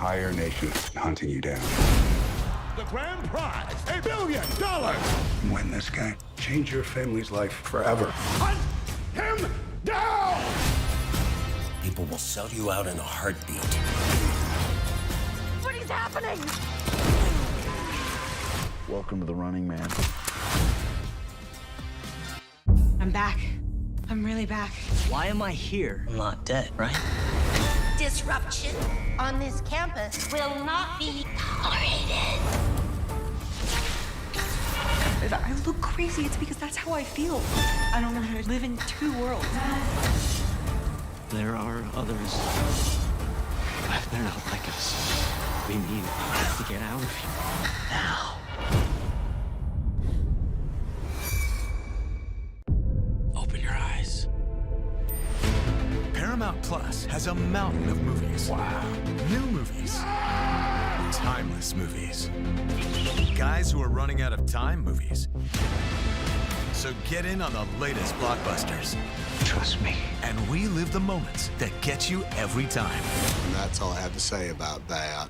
entire nation hunting you down. The grand prize, $1 billion. Win this game. Change your family's life forever. Hunt him down! People will sell you out in a heartbeat. What is happening? Welcome to the Running Man. I'm back. I'm really back. Why am I here? I'm not dead, right? Disruption on this campus will not be tolerated. If I look crazy, it's because that's how I feel. I don't know how to live in two worlds. There are others. But they're not like us. We need to get out of here now. Open your eyes. Paramount Plus has a mountain of movies. Wow. New movies. Timeless movies. Guys who are running out of time movies. So get in on the latest blockbusters. Trust me. And we live the moments that get you every time. And that's all I have to say about that.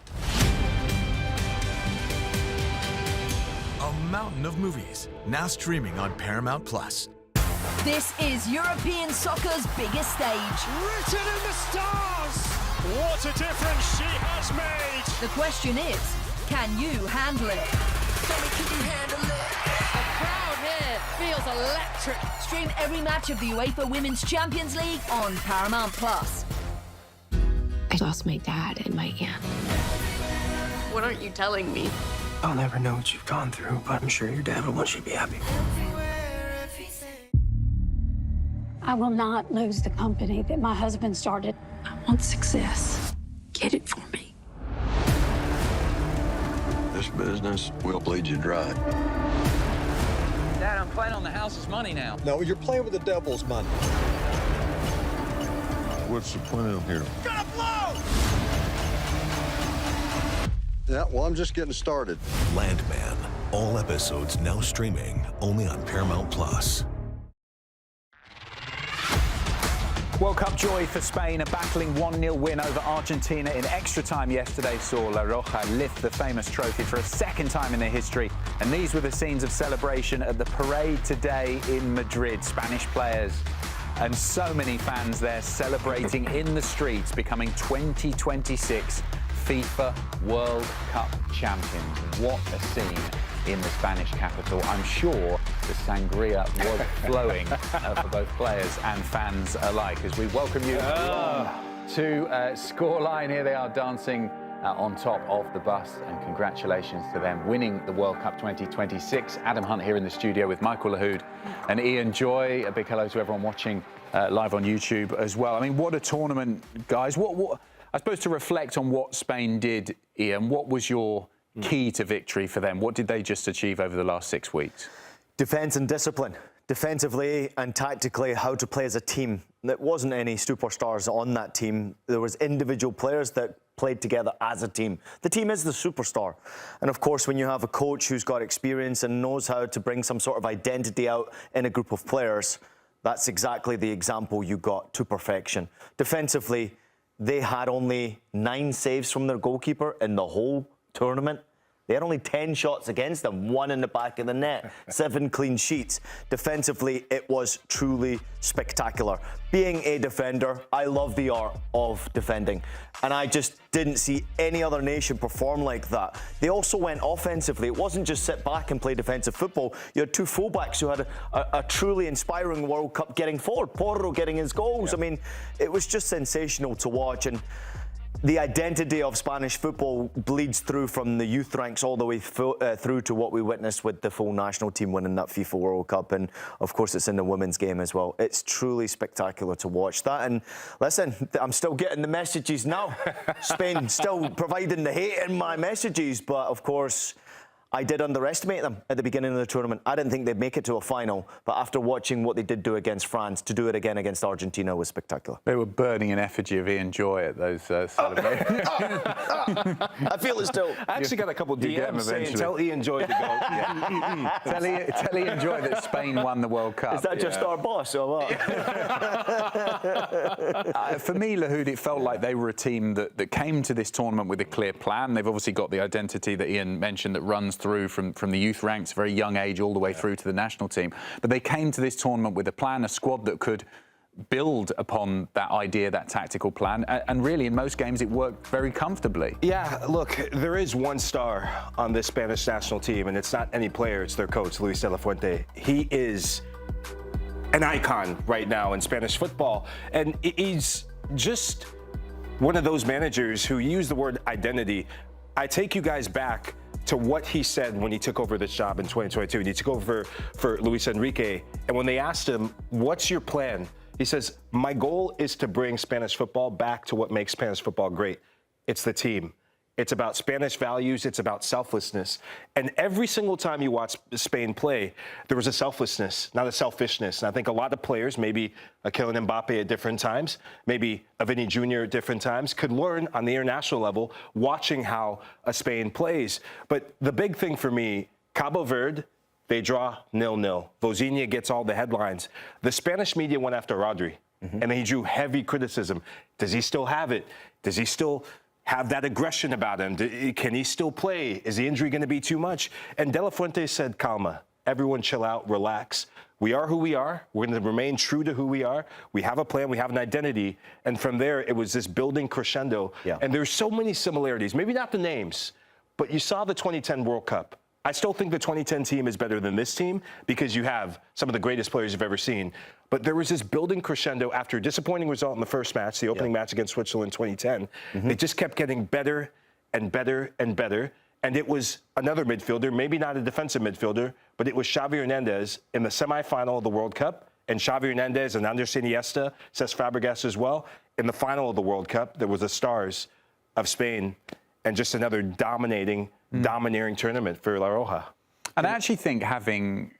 A mountain of movies, now streaming on Paramount Plus. This is European soccer's biggest stage. Written in the stars! What a difference she has made! The question is, can you handle it? Can you handle it? The crowd here feels electric. Stream every match of the UEFA Women's Champions League on Paramount Plus. I lost my dad and my aunt. What aren't you telling me? I'll never know what you've gone through, but I'm sure your dad will want you to be happy. I will not lose the company that my husband started. I want success. Get it for me. This business will bleed you dry. Dad, I'm playing on the house's money now. No, you're playing with the devil's money. What's the plan here? Gonna blow! Yeah, well, I'm just getting started. Landman. All episodes now streaming only on Paramount Plus. World Cup joy for Spain. A battling 1-0 win over Argentina in extra time yesterday saw La Roja lift the famous trophy for a second time in their history. And these were the scenes of celebration at the parade today in Madrid. Spanish players and so many fans there celebrating in the streets, becoming 2026 FIFA World Cup champions. What a scene in the Spanish capital. I'm sure the sangria was flowing for both players and fans alike as we welcome you along to Scoreline. Here they are dancing on top of the bus, and congratulations to them winning the World Cup 2026. Adam Hunt here in the studio with Michael Lahoud and Ian Joy. A big hello to everyone watching live on YouTube as well. I mean, what a tournament, guys. What I suppose, to reflect on what Spain did, Ian, what was your key to victory for them? What did they just achieve over the last 6 weeks? Defence and discipline. Defensively and tactically, how to play as a team. There wasn't any superstars on that team. There was individual players that played together as a team. The team is the superstar. And of course, when you have a coach who's got experience and knows how to bring some sort of identity out in a group of players, that's exactly the example you got to perfection. Defensively, they had only 9 saves from their goalkeeper in the whole tournament. They had only 10 shots against them, 1 in the back of the net, 7 clean sheets. Defensively, it was truly spectacular. Being a defender, I love the art of defending, and I just didn't see any other nation perform like that. They also went offensively. It wasn't just sit back and play defensive football. You had 2 fullbacks who had a truly inspiring World Cup getting forward, Porro getting his goals. Yeah. I mean, it was just sensational to watch, and the identity of Spanish football bleeds through from the youth ranks all the way through to what we witnessed with the full national team winning that FIFA World Cup. And of course, it's in the women's game as well. It's truly spectacular to watch that. And listen, I'm still getting the messages now. Spain still providing the hate in my messages. But of course, I did underestimate them at the beginning of the tournament. I didn't think they'd make it to a final, but after watching what they did do against France, to do it again against Argentina was spectacular. They were burning an effigy of Ian Joy at those celebrations. I feel it still. I actually got a couple DMs saying, tell Ian Joy to go. Tell Ian Joy that Spain won the World Cup. Is that just our boss or what? For me, Lahoud, it felt like they were a team that came to this tournament with a clear plan. They've obviously got the identity that Ian mentioned that runs through from the youth ranks, very young age, all the way through to the national team. But they came to this tournament with a plan, a squad that could build upon that idea, that tactical plan, and really in most games it worked very comfortably. Yeah, look, there is one star on this Spanish national team, and it's not any player, it's their coach, Luis de la Fuente. He is an icon right now in Spanish football, and he's just one of those managers who use the word identity. I take you guys back to what he said when he took over this job in 2022. He took over for Luis Enrique, and when they asked him, what's your plan? He says, my goal is to bring Spanish football back to what makes Spanish football great. It's the team. It's about Spanish values. It's about selflessness. And every single time you watch Spain play, there was a selflessness, not a selfishness. And I think a lot of players, maybe a Kylian Mbappe at different times, maybe a Vinny Jr. at different times, could learn on the international level watching how a Spain plays. But the big thing for me, Cabo Verde, they draw 0-0. Vozinha gets all the headlines. The Spanish media went after Rodri, and he drew heavy criticism. Does he still have it? Does he still have that aggression about him? Can he still play? Is the injury going to be too much? And De La Fuente said, calma, everyone chill out, relax. We are who we are. We're going to remain true to who we are. We have a plan. We have an identity. And from there, it was this building crescendo. Yeah. And there's so many similarities, maybe not the names, but you saw the 2010 World Cup. I still think the 2010 team is better than this team because you have some of the greatest players you've ever seen. But there was this building crescendo after a disappointing result in the first match, the opening match against Switzerland in 2010. They just kept getting better and better and better. And it was another midfielder, maybe not a defensive midfielder, but it was Xavi Hernandez in the semifinal of the World Cup. And Xavi Hernandez and Andres Iniesta, Cesc Fabregas as well. In the final of the World Cup, there was the stars of Spain and just another domineering tournament for La Roja. And I actually think having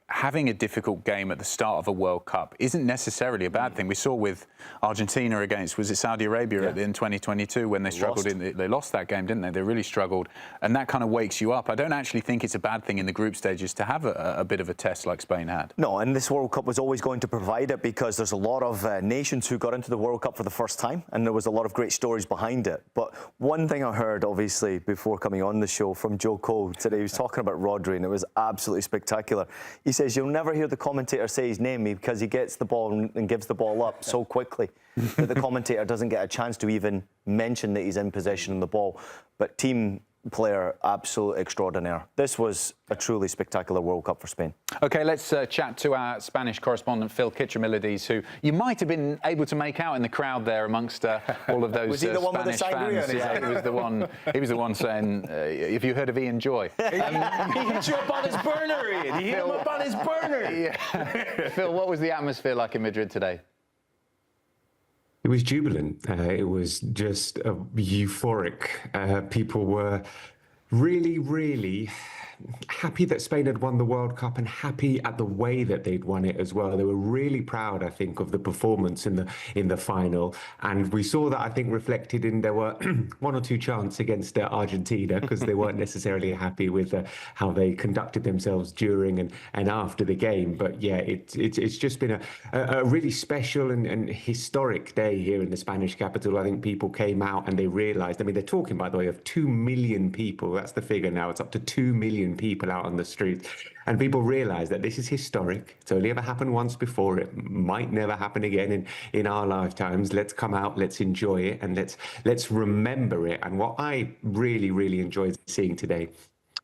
a difficult game at the start of a World Cup isn't necessarily a bad thing. We saw with Argentina against, was it Saudi Arabia in 2022 when they struggled they lost that game, didn't they? They really struggled. And that kind of wakes you up. I don't actually think it's a bad thing in the group stages to have a bit of a test like Spain had. No, and this World Cup was always going to provide it because there's a lot of nations who got into the World Cup for the first time, and there was a lot of great stories behind it. But one thing I heard, obviously, before coming on the show from Joe Cole today, he was talking about Rodri, and it was absolutely spectacular. He says you'll never hear the commentator say his name because he gets the ball and gives the ball up so quickly that the commentator doesn't get a chance to even mention that he's in possession of the ball. But team player, absolute extraordinaire. This was a truly spectacular World Cup for Spain. OK, let's chat to our Spanish correspondent, Phil Kitcher-Millades, who you might have been able to make out in the crowd there amongst all of those was he the one Spanish with the fans. Yeah, he was the one saying, have you heard of Ian Joy? He hit you up on his burner, Ian. He hit him up on his burner. Yeah. Phil, what was the atmosphere like in Madrid today? It was jubilant. It was just euphoric. People were really, really happy that Spain had won the World Cup and happy at the way that they'd won it as well. They were really proud, I think, of the performance in the final. And we saw that, I think, reflected in there were one or two chants against Argentina because they weren't necessarily happy with how they conducted themselves during and after the game. But yeah, it's just been a really special and historic day here in the Spanish capital. I think people came out and they realized, I mean, they're talking, by the way, of 2 million people. That's the figure now. It's up to 2 million people out on the streets, and people realize that this is historic. It's only ever happened once before. It might never happen again in our lifetimes. Let's come out, let's enjoy it, and let's remember it. And what I really, really enjoyed seeing today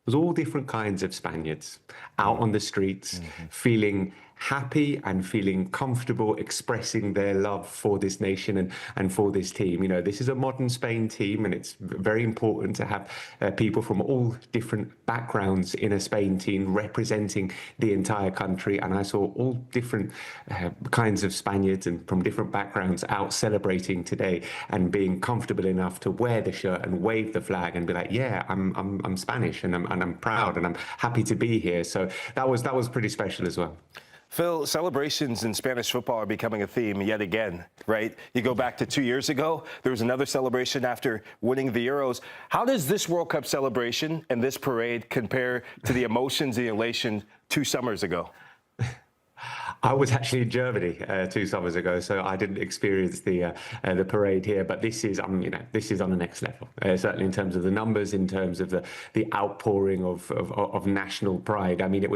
was all different kinds of Spaniards out on the streets, feeling happy and feeling comfortable expressing their love for this nation and for this team. You know, this is a modern Spain team, and it's very important to have people from all different backgrounds in a Spain team representing the entire country. And I saw all different kinds of Spaniards and from different backgrounds out celebrating today and being comfortable enough to wear the shirt and wave the flag and be like, yeah, I'm Spanish and I'm proud and I'm happy to be here. So that was pretty special as well. Phil, celebrations in Spanish football are becoming a theme yet again, right? You go back to 2 years ago, there was another celebration after winning the Euros. How does this World Cup celebration and this parade compare to the emotions and elation 2 summers ago? I was actually in Germany 2 summers ago, so I didn't experience the parade here. But this is, this is on the next level. Certainly in terms of the numbers, in terms of the outpouring of national pride. I mean, it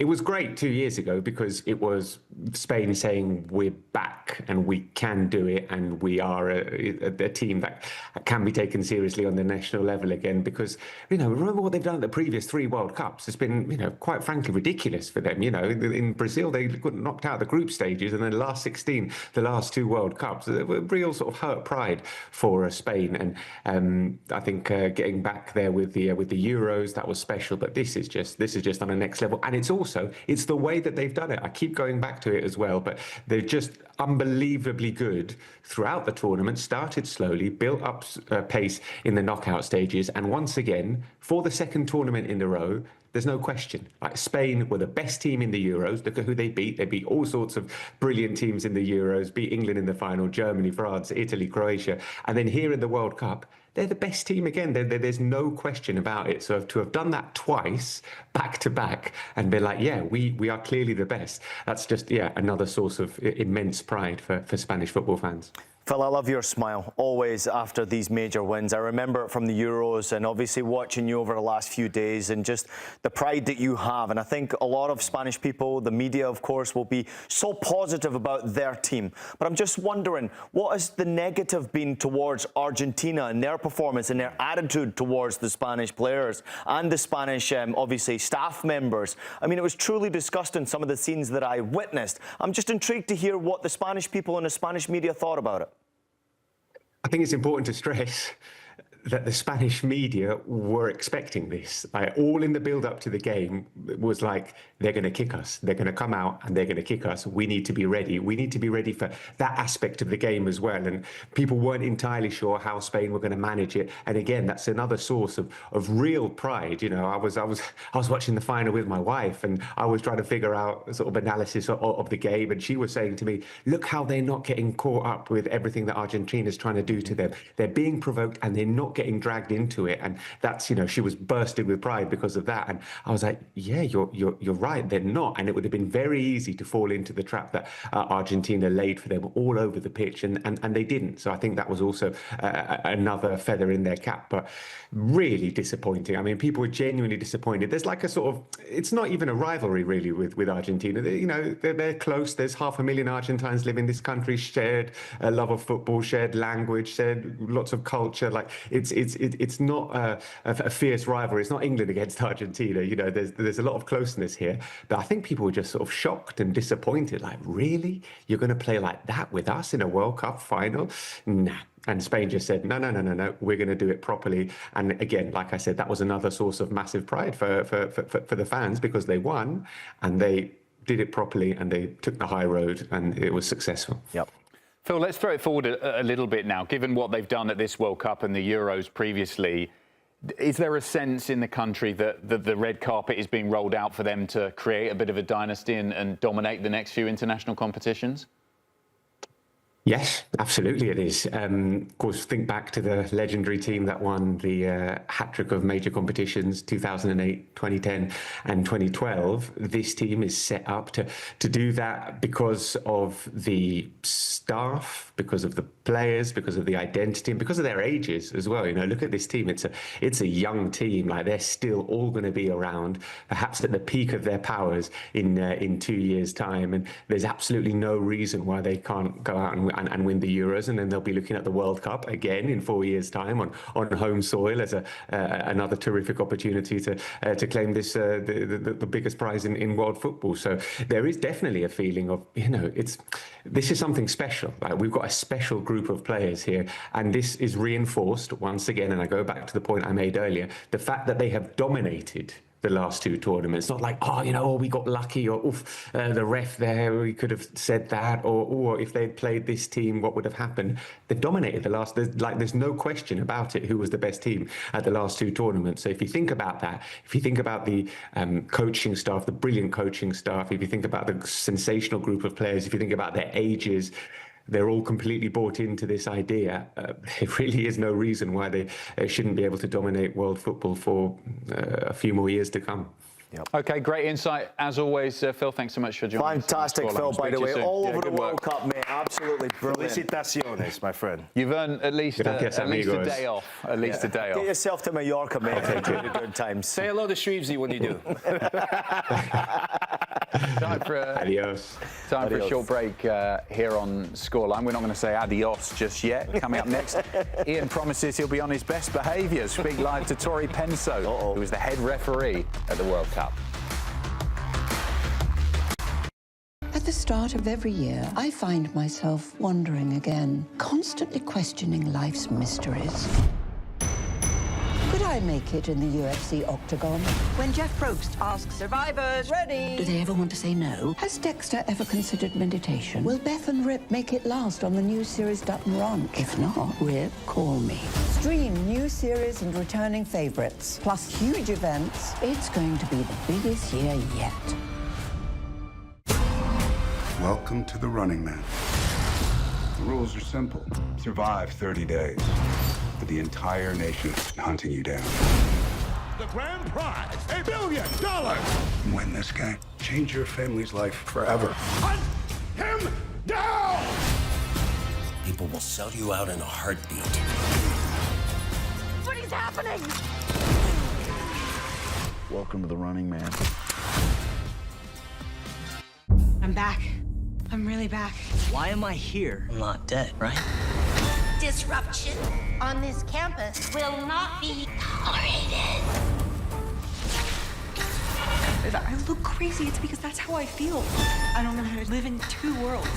was great 2 years ago because it was Spain saying we're back and we can do it, and we are a team that can be taken seriously on the national level again. Because remember what they've done at the previous 3 World Cups. It's been quite frankly ridiculous for them. In Brazil they couldn't knocked out the group stages, and then the last 16, the last 2 World Cups, a real sort of hurt pride for Spain. And I think getting back there with the Euros, that was special. But this is just on a next level, and it's the way that they've done it. I keep going back to it as well, but they're just unbelievably good throughout the tournament. Started slowly, built up pace in the knockout stages, and once again, for the second tournament in a row, there's no question. Like, Spain were the best team in the Euros. Look at who they beat. They beat all sorts of brilliant teams in the Euros, beat England in the final, Germany, France, Italy, Croatia. And then here in the World Cup, they're the best team again. There's no question about it. So to have done that twice, back to back, and be like, yeah, we are clearly the best. That's just, another source of immense pride for Spanish football fans. Phil, I love your smile, always after these major wins. I remember it from the Euros and obviously watching you over the last few days and just the pride that you have. And I think a lot of Spanish people, the media, of course, will be so positive about their team. But I'm just wondering, what has the negative been towards Argentina and their performance and their attitude towards the Spanish players and the Spanish, obviously, staff members? I mean, it was truly disgusting, some of the scenes that I witnessed. I'm just intrigued to hear what the Spanish people and the Spanish media thought about it. I think it's important to stress that the Spanish media were expecting this. Like, all in the build-up to the game was like, they're going to kick us. They're going to come out and they're going to kick us. We need to be ready. We need to be ready for that aspect of the game as well. And people weren't entirely sure how Spain were going to manage it. And again, that's another source of real pride. I was watching the final with my wife, and I was trying to figure out sort of analysis of the game. And she was saying to me, look how they're not getting caught up with everything that Argentina's trying to do to them. They're being provoked and they're not getting dragged into it. And that's, she was bursting with pride because of that. And I was like, yeah, you're right, they're not. And it would have been very easy to fall into the trap that Argentina laid for them all over the pitch, and they didn't. So I think that was also another feather in their cap. But really disappointing. I mean, people were genuinely disappointed. There's like a sort of, it's not even a rivalry really with Argentina. They're close. There's 500,000 Argentines live in this country, shared a love of football, shared language, shared lots of culture. Like, it's not a fierce rivalry. It's not England against Argentina. There's a lot of closeness here. But I think people were just sort of shocked and disappointed. Like, really? You're going to play like that with us in a World Cup final? Nah. And Spain just said, no, we're going to do it properly. And again, like I said, that was another source of massive pride for the fans, because they won and they did it properly and they took the high road and it was successful. Yep. Phil, let's throw it forward a little bit now. Given what they've done at this World Cup and the Euros previously, is there a sense in the country that the red carpet is being rolled out for them to create a bit of a dynasty and dominate the next few international competitions? Yes, absolutely it is. Of course, think back to the legendary team that won the hat-trick of major competitions, 2008, 2010 and 2012. This team is set up to do that because of the staff, because of the players, because of the identity, and because of their ages as well. Look at this team. It's a young team. Like, they're still all going to be around, perhaps at the peak of their powers in 2 years' time. And there's absolutely no reason why they can't go out and win the Euros, and then they'll be looking at the World Cup again in 4 years' time on home soil as another terrific opportunity to claim this the biggest prize in world football. So there is definitely a feeling of, this is something special. Like, we've got a special group of players here, and this is reinforced once again. And I go back to the point I made earlier: the fact that they have dominated the last two tournaments. Not like, we got lucky, or the ref there, we could have said that, or if they'd played this team, what would have happened? They've dominated the last. There's no question about it who was the best team at the last two tournaments. So if you think about that, if you think about the coaching staff, the brilliant coaching staff, if you think about the sensational group of players, if you think about their ages, they're all completely bought into this idea. There really is no reason why they shouldn't be able to dominate world football for a few more years to come. Yep. OK, great insight as always, Phil. Thanks so much for joining us. Fantastic, Phil, by the way. All over the World Cup, mate. Absolutely brilliant. Felicitaciones, my friend. You've earned at least a day off. At least a day off. Get yourself to Mallorca, mate. Good times. Say hello to Shrevesy when you do. Time for a short break here on Scoreline. We're not going to say adios just yet. Coming up next, Ian promises he'll be on his best behaviour. Speak live to Tori Penso, who was the head referee at the World Cup. At the start of every year, I find myself wondering again, constantly questioning life's mysteries. Could I make it in the UFC octagon? When Jeff Probst asks survivors, ready? Do they ever want to say no? Has Dexter ever considered meditation? Will Beth and Rip make it last on the new series Dutton Ranch? If not, Rip, call me. Stream new series and returning favorites, plus huge events. It's going to be the biggest year yet. Welcome to the Running Man. The rules are simple. Survive 30 days. But the entire nation is hunting you down. The grand prize, $1 billion. Win this game. Change your family's life forever. Hunt him down! People will sell you out in a heartbeat. What is happening? Welcome to the Running Man. I'm back. I'm really back. Why am I here? I'm not dead, right? Disruption on this campus will not be tolerated. If I look crazy, it's because that's how I feel. I don't know how to live in two worlds.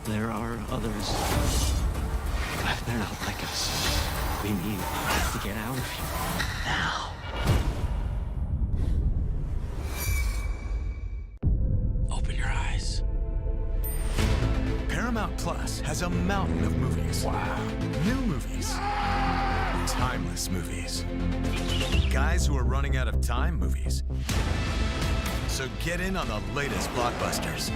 There are others. But they're not like us. We need to get out of here now. Open your eyes. Paramount Plus has a mountain of movies. Wow. New movies. Timeless movies. Guys who are running out of time movies. So get in on the latest blockbusters.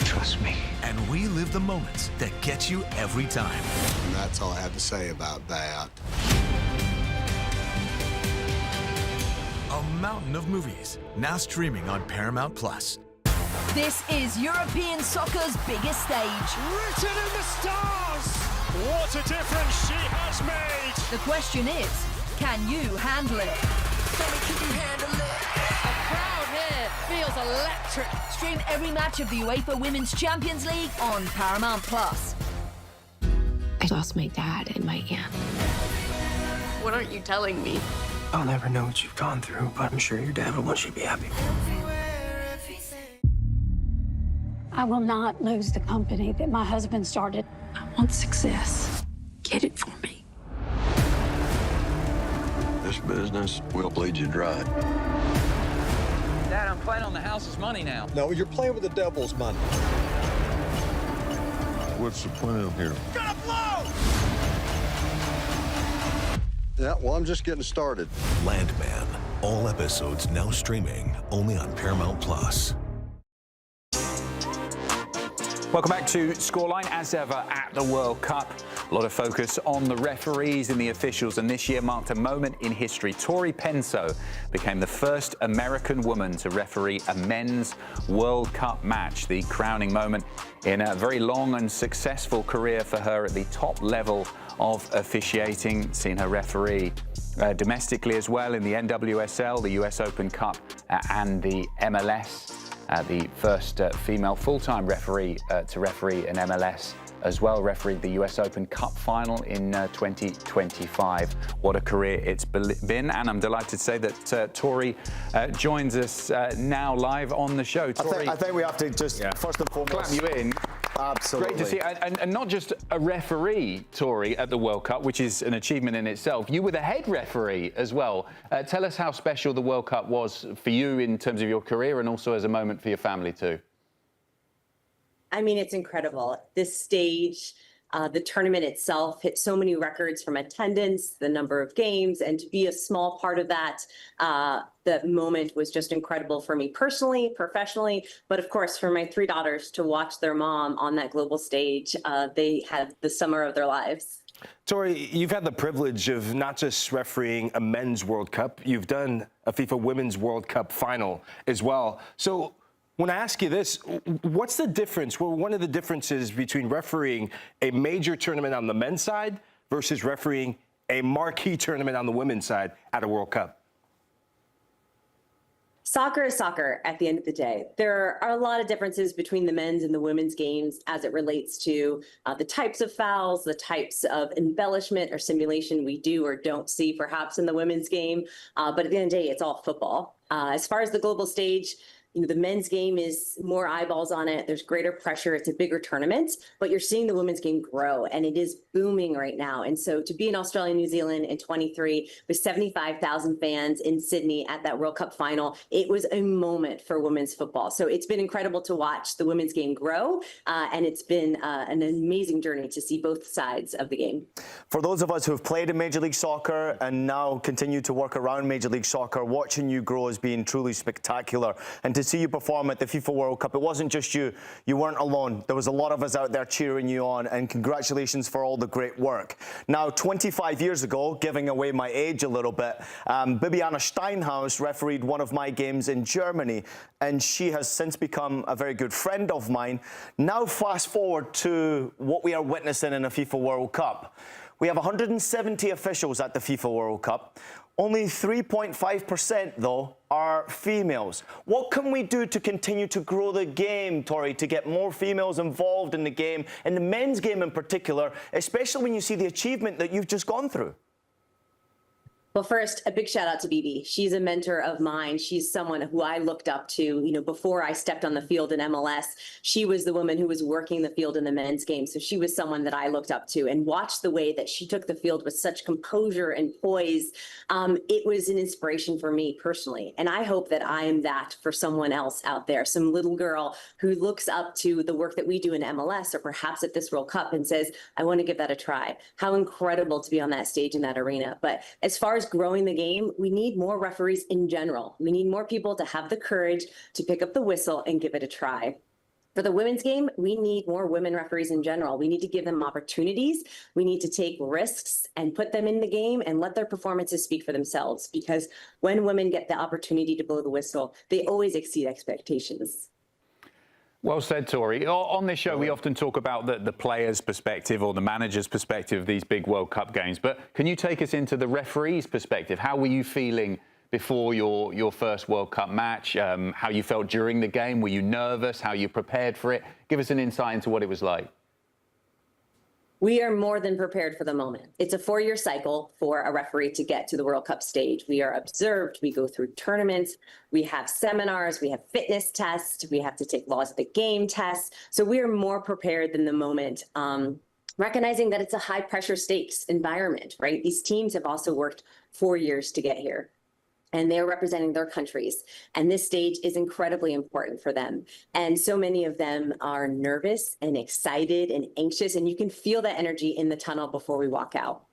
Trust me. And we live the moments that get you every time. And that's all I have to say about that. A mountain of movies, now streaming on Paramount Plus. This is European soccer's biggest stage. Written in the stars! What a difference she has made! The question is, can you handle it? Can you handle it? A crowd here feels electric. Stream every match of the UEFA Women's Champions League on Paramount Plus. I lost my dad and my aunt. What aren't you telling me? I'll never know what you've gone through, but I'm sure your dad will want you to be happy. I will not lose the company that my husband started. I want success. Get it for me. This business will bleed you dry. Dad, I'm playing on the house's money now. No, you're playing with the devil's money. What's the plan here? Gotta blow! Yeah, well, I'm just getting started. Landman. All episodes now streaming only on Paramount Plus. Welcome back to Scoreline. As ever at the World Cup, a lot of focus on the referees and the officials, and this year marked a moment in history. Tori Penso became the first American woman to referee a men's World Cup match, the crowning moment in a very long and successful career for her at the top level of officiating, seeing her referee domestically as well in the NWSL, the US Open Cup and the MLS. the first female full-time referee to referee an MLS as well, refereed the US Open Cup final in 2025. What a career it's been, and I'm delighted to say that Tori joins us now live on the show. Tori, I think we have to just, first and foremost, clap you in. Absolutely. Great to see, and not just a referee, Tori, at the World Cup, which is an achievement in itself. You were the head referee as well. Tell us how special the World Cup was for you in terms of your career and also as a moment for your family too. I mean, it's incredible. This stage, the tournament itself hit so many records from attendance, the number of games, and to be a small part of that, the moment was just incredible for me personally, professionally, but of course for my 3 daughters to watch their mom on that global stage. They had the summer of their lives. Tori, you've had the privilege of not just refereeing a men's World Cup, you've done a FIFA Women's World Cup final as well. So when I ask you this, what's the difference? Well, one of the differences between refereeing a major tournament on the men's side versus refereeing a marquee tournament on the women's side at a World Cup? Soccer is soccer at the end of the day. There are a lot of differences between the men's and the women's games as it relates to the types of fouls, the types of embellishment or simulation we do or don't see perhaps in the women's game. But at the end of the day, it's all football. As far as the global stage, the men's game is more eyeballs on it. There's greater pressure. It's a bigger tournament, but you're seeing the women's game grow and it is booming right now. And so to be in Australia, New Zealand in 23 with 75,000 fans in Sydney at that World Cup final, it was a moment for women's football. So it's been incredible to watch the women's game grow. And it's been an amazing journey to see both sides of the game. For those of us who have played in Major League Soccer and now continue to work around Major League Soccer, watching you grow has been truly spectacular. And to see you perform at the FIFA World Cup, it wasn't just you. You weren't alone. There was a lot of us out there cheering you on, and congratulations for all the great work. Now, 25 years ago, giving away my age a little bit, Bibiana Steinhaus refereed one of my games in Germany, and she has since become a very good friend of mine. Now, fast forward to what we are witnessing in a FIFA World Cup. We have 170 officials at the FIFA World Cup. Only 3.5%, though, are females. What can we do to continue to grow the game, Tori, to get more females involved in the game, and the men's game in particular, especially when you see the achievement that you've just gone through? Well, first, a big shout out to Bibi. She's a mentor of mine. She's someone who I looked up to, before I stepped on the field in MLS. She was the woman who was working the field in the men's game. So she was someone that I looked up to and watched the way that she took the field with such composure and poise. It was an inspiration for me personally. And I hope that I am that for someone else out there, some little girl who looks up to the work that we do in MLS or perhaps at this World Cup and says, I want to give that a try. How incredible to be on that stage in that arena. But as far as growing the game, we need more referees in general. We need more people to have the courage to pick up the whistle and give it a try. For the women's game, we need more women referees in general. We need to give them opportunities. We need to take risks and put them in the game and let their performances speak for themselves. Because when women get the opportunity to blow the whistle, they always exceed expectations. Well said, Tori. On this show, we often talk about the player's perspective or the manager's perspective of these big World Cup games. But can you take us into the referee's perspective? How were you feeling before your first World Cup match? How you felt during the game? Were you nervous? How you prepared for it? Give us an insight into what it was like. We are more than prepared for the moment. It's a 4-year cycle for a referee to get to the World Cup stage. We are observed, we go through tournaments, we have seminars, we have fitness tests, we have to take laws of the game tests. So we are more prepared than the moment, recognizing that it's a high pressure stakes environment, right? These teams have also worked 4 years to get here, and they're representing their countries. And this stage is incredibly important for them. And so many of them are nervous and excited and anxious, and you can feel that energy in the tunnel before we walk out.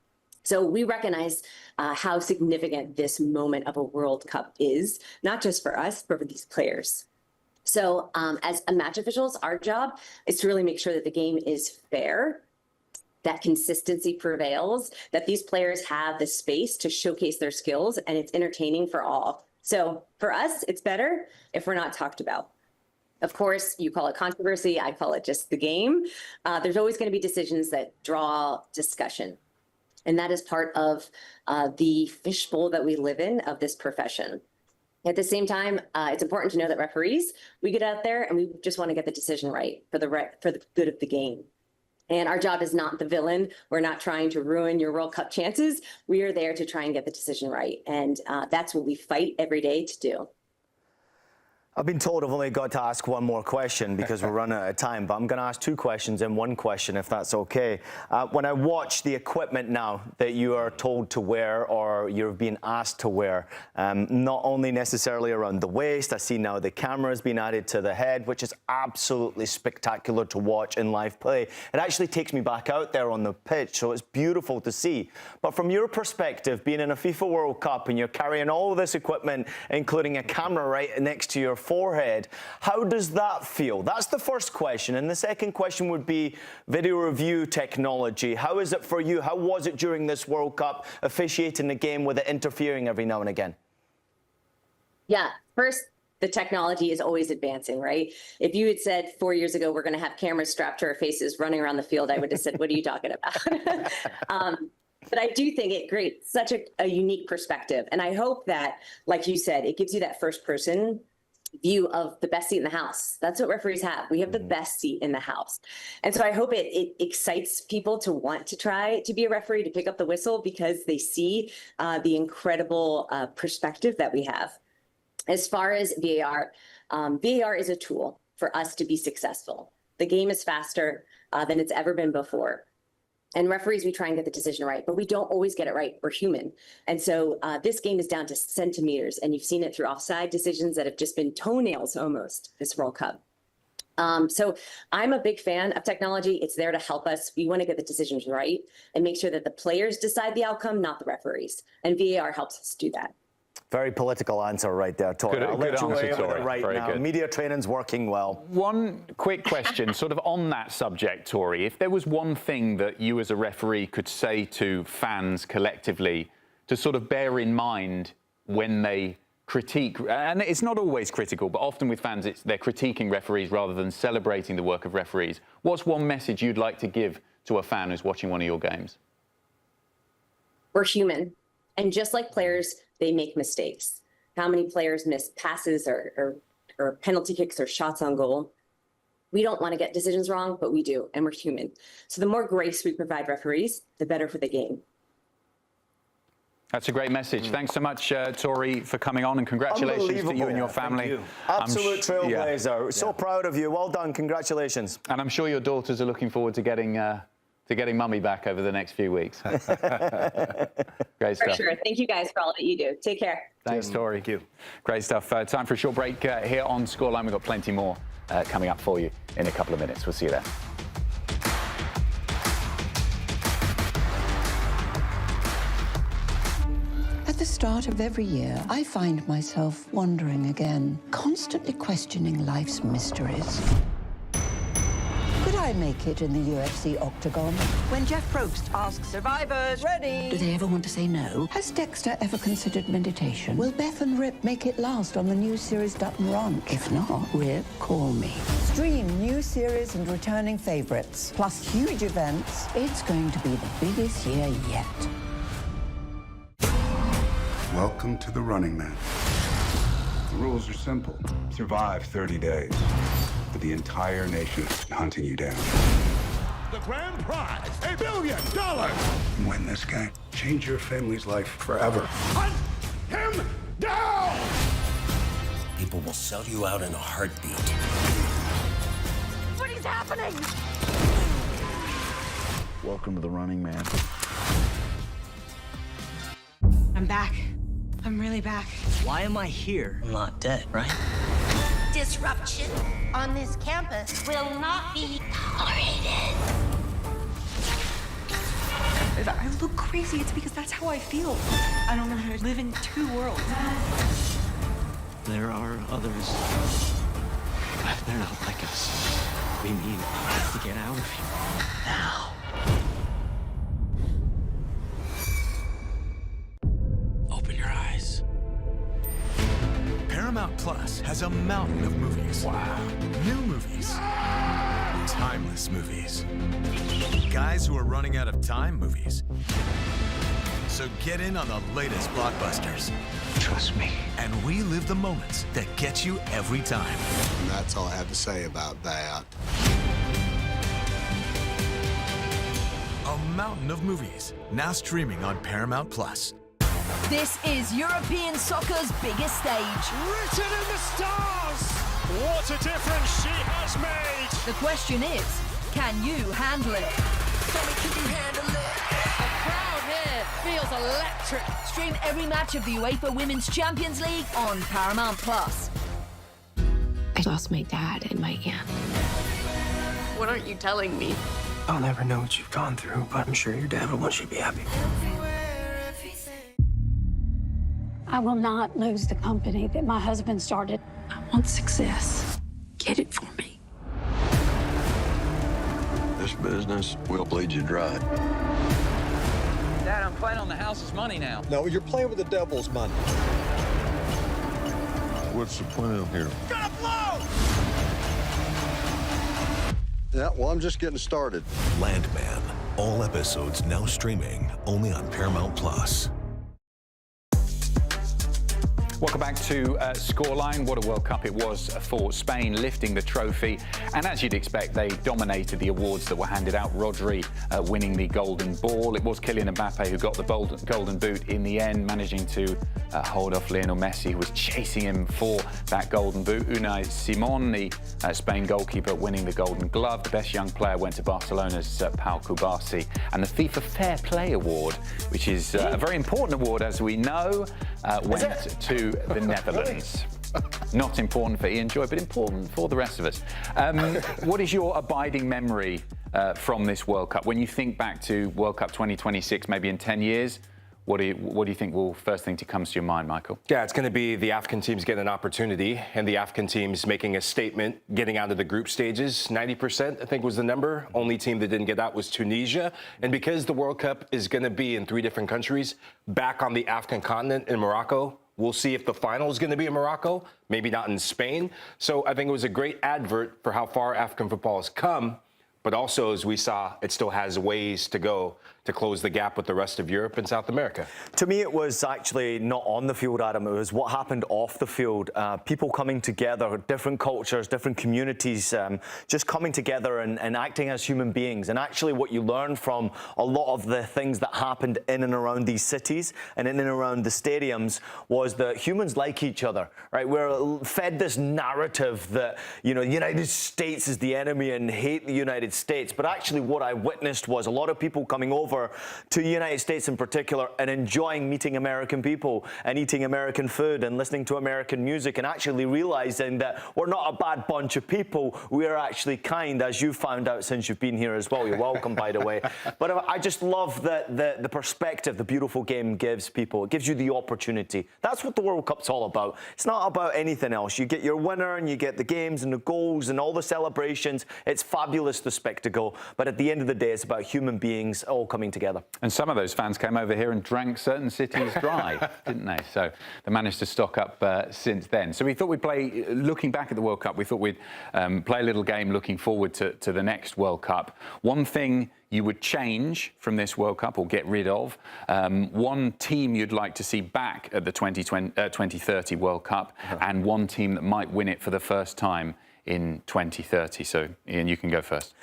So we recognize how significant this moment of a World Cup is, not just for us, but for these players. So as match officials, our job is to really make sure that the game is fair, that consistency prevails, that these players have the space to showcase their skills, and it's entertaining for all. So for us, it's better if we're not talked about. Of course, you call it controversy, I call it just the game. There's always going to be decisions that draw discussion. And that is part of the fishbowl that we live in of this profession. At the same time, it's important to know that referees, we get out there and we just want to get the decision right for the good of the game. And our job is not the villain. We're not trying to ruin your World Cup chances. We are there to try and get the decision right. And that's what we fight every day to do. I've been told I've only got to ask one more question because we're running out of time, but I'm going to ask two questions in one question, if that's okay. When I watch the equipment now that you are told to wear or you're being asked to wear, not only necessarily around the waist, I see now the camera's been added to the head, which is absolutely spectacular to watch in live play. It actually takes me back out there on the pitch, so it's beautiful to see. But from your perspective, being in a FIFA World Cup and you're carrying all of this equipment, including a camera right next to your forehead, how does that feel? That's the first question. And the second question would be video review technology. How is it for you? How was it during this World Cup officiating the game with it interfering every now and again? Yeah, first, the technology is always advancing, right? If you had said 4 years ago, we're going to have cameras strapped to our faces running around the field, I would have said, what are you talking about? But I do think it creates such a unique perspective. And I hope that, like you said, it gives you that first person view of the best seat in the house. That's what referees have. We have the best seat in the house. And so I hope it excites people to want to try to be a referee, to pick up the whistle, because they see the incredible perspective that we have. As far as VAR, VAR is a tool for us to be successful. The game is faster than it's ever been before. And referees, we try and get the decision right, but we don't always get it right. We're human. And so this game is down to centimeters, and you've seen it through offside decisions that have just been toenails almost this World Cup. So I'm a big fan of technology. It's there to help us. We want to get the decisions right and make sure that the players decide the outcome, not the referees. And VAR helps us do that. Very political answer right there, Tori. I'll let you weigh in on it right now. Media training's working well. One quick question, sort of on that subject, Tori. If there was one thing that you as a referee could say to fans collectively to sort of bear in mind when they critique, and it's not always critical, but often with fans, they're critiquing referees rather than celebrating the work of referees. What's one message you'd like to give to a fan who's watching one of your games? We're human. And just like players, they make mistakes. How many players miss passes or penalty kicks or shots on goal? We don't want to get decisions wrong, but we do, and we're human. So the more grace we provide referees, the better for the game. That's a great message. Thanks so much, Tori, for coming on, and congratulations to you and your family. You. Absolute trailblazer. Yeah. So proud of you. Well done. Congratulations. And I'm sure your daughters are looking forward to getting mummy back over the next few weeks. Great stuff. For sure. Thank you guys for all that you do. Take care. Thanks, Tori. Thank you. Great stuff. Time for a short break here on Scoreline. We've got plenty more coming up for you in a couple of minutes. We'll see you there. At the start of every year, I find myself wondering again, constantly questioning life's mysteries. Could I make it in the UFC octagon? When Jeff Probst asks survivors, ready? Do they ever want to say no? Has Dexter ever considered meditation? Will Beth and Rip make it last on the new series Dutton Ranch? If not, Rip, call me. Stream new series and returning favorites, plus huge events. It's going to be the biggest year yet. Welcome to the Running Man. The rules are simple. Survive 30 days. But the entire nation is hunting you down. The grand prize, $1 billion. Win this game. Change your family's life forever. Hunt him down! People will sell you out in a heartbeat. What is happening? Welcome to the Running Man. I'm back. I'm really back. Why am I here? I'm not dead, right? Disruption on this campus will not be tolerated. If I look crazy, it's because that's how I feel. I don't know how to live in two worlds. There are others. But they're not like us. We need to get out of here now. Open your eyes. Paramount Plus has a mountain of movies. Wow. New movies. Timeless movies. Guys who are running out of time movies. So get in on the latest blockbusters. Trust me. And relive the moments that get you every time. And that's all I have to say about that. A mountain of movies, now streaming on Paramount+. This is European soccer's biggest stage. Written in the stars! What a difference she has made! The question is, can you handle it? Can you handle it? The crowd here feels electric. Stream every match of the UEFA Women's Champions League on Paramount+. I lost my dad and my aunt. What aren't you telling me? I'll never know what you've gone through, but I'm sure your dad will want you to be happy. I will not lose the company that my husband started. I want success. Get it for me. This business will bleed you dry. Dad, I'm playing on the house's money now. No, you're playing with the devil's money. What's the plan here? Gotta blow! Yeah, well, I'm just getting started. Landman. All episodes now streaming only on Paramount+. Welcome back to Scoreline. What a World Cup it was for Spain, lifting the trophy. And as you'd expect, they dominated the awards that were handed out. Rodri winning the Golden Ball. It was Kylian Mbappe who got the Golden Boot in the end, managing to hold off Lionel Messi, who was chasing him for that Golden Boot. Unai Simon, the Spain goalkeeper, winning the Golden Glove. The best young player went to Barcelona's Pau Kubasi. And the FIFA Fair Play Award, which is a very important award, as we know, went to the Netherlands. Not important for Ian Joy, but important for the rest of us. What is your abiding memory from this World Cup? When you think back to World Cup 2026, maybe in 10 years, what do you think will first thing to comes to your mind, Michael? Yeah, it's going to be the African teams getting an opportunity, and the African teams making a statement, getting out of the group stages. 90%, I think, was the number. Only team that didn't get out was Tunisia. And because the World Cup is going to be in 3 different countries, back on the African continent in Morocco, we'll see if the final is going to be in Morocco, maybe not in Spain. So I think it was a great advert for how far African football has come. But also, as we saw, it still has ways to go to close the gap with the rest of Europe and South America. To me, it was actually not on the field, Adam. It was what happened off the field. People coming together, different cultures, different communities, just coming together and acting as human beings. And actually what you learn from a lot of the things that happened in and around these cities and in and around the stadiums was that humans like each other, right? We're fed this narrative that, you know, the United States is the enemy and hate the United States. But actually what I witnessed was a lot of people coming over to the United States in particular and enjoying meeting American people and eating American food and listening to American music and actually realizing that we're not a bad bunch of people. We are actually kind, as you found out since you've been here as well. You're welcome, by the way. But I just love that the perspective the beautiful game gives people. It gives you the opportunity. That's what the World Cup's all about. It's not about anything else. You get your winner and you get the games and the goals and all the celebrations. It's fabulous, the spectacle. But at the end of the day, it's about human beings all coming together. And some of those fans came over here and drank certain cities dry, didn't they? So they managed to stock up since then. So we thought we'd play, looking back at the World Cup, we thought we'd play a little game looking forward to the next World Cup. One thing you would change from this World Cup or get rid of, one team you'd like to see back at the 2030 World Cup, and one team that might win it for the first time in 2030. So, Ian, you can go first.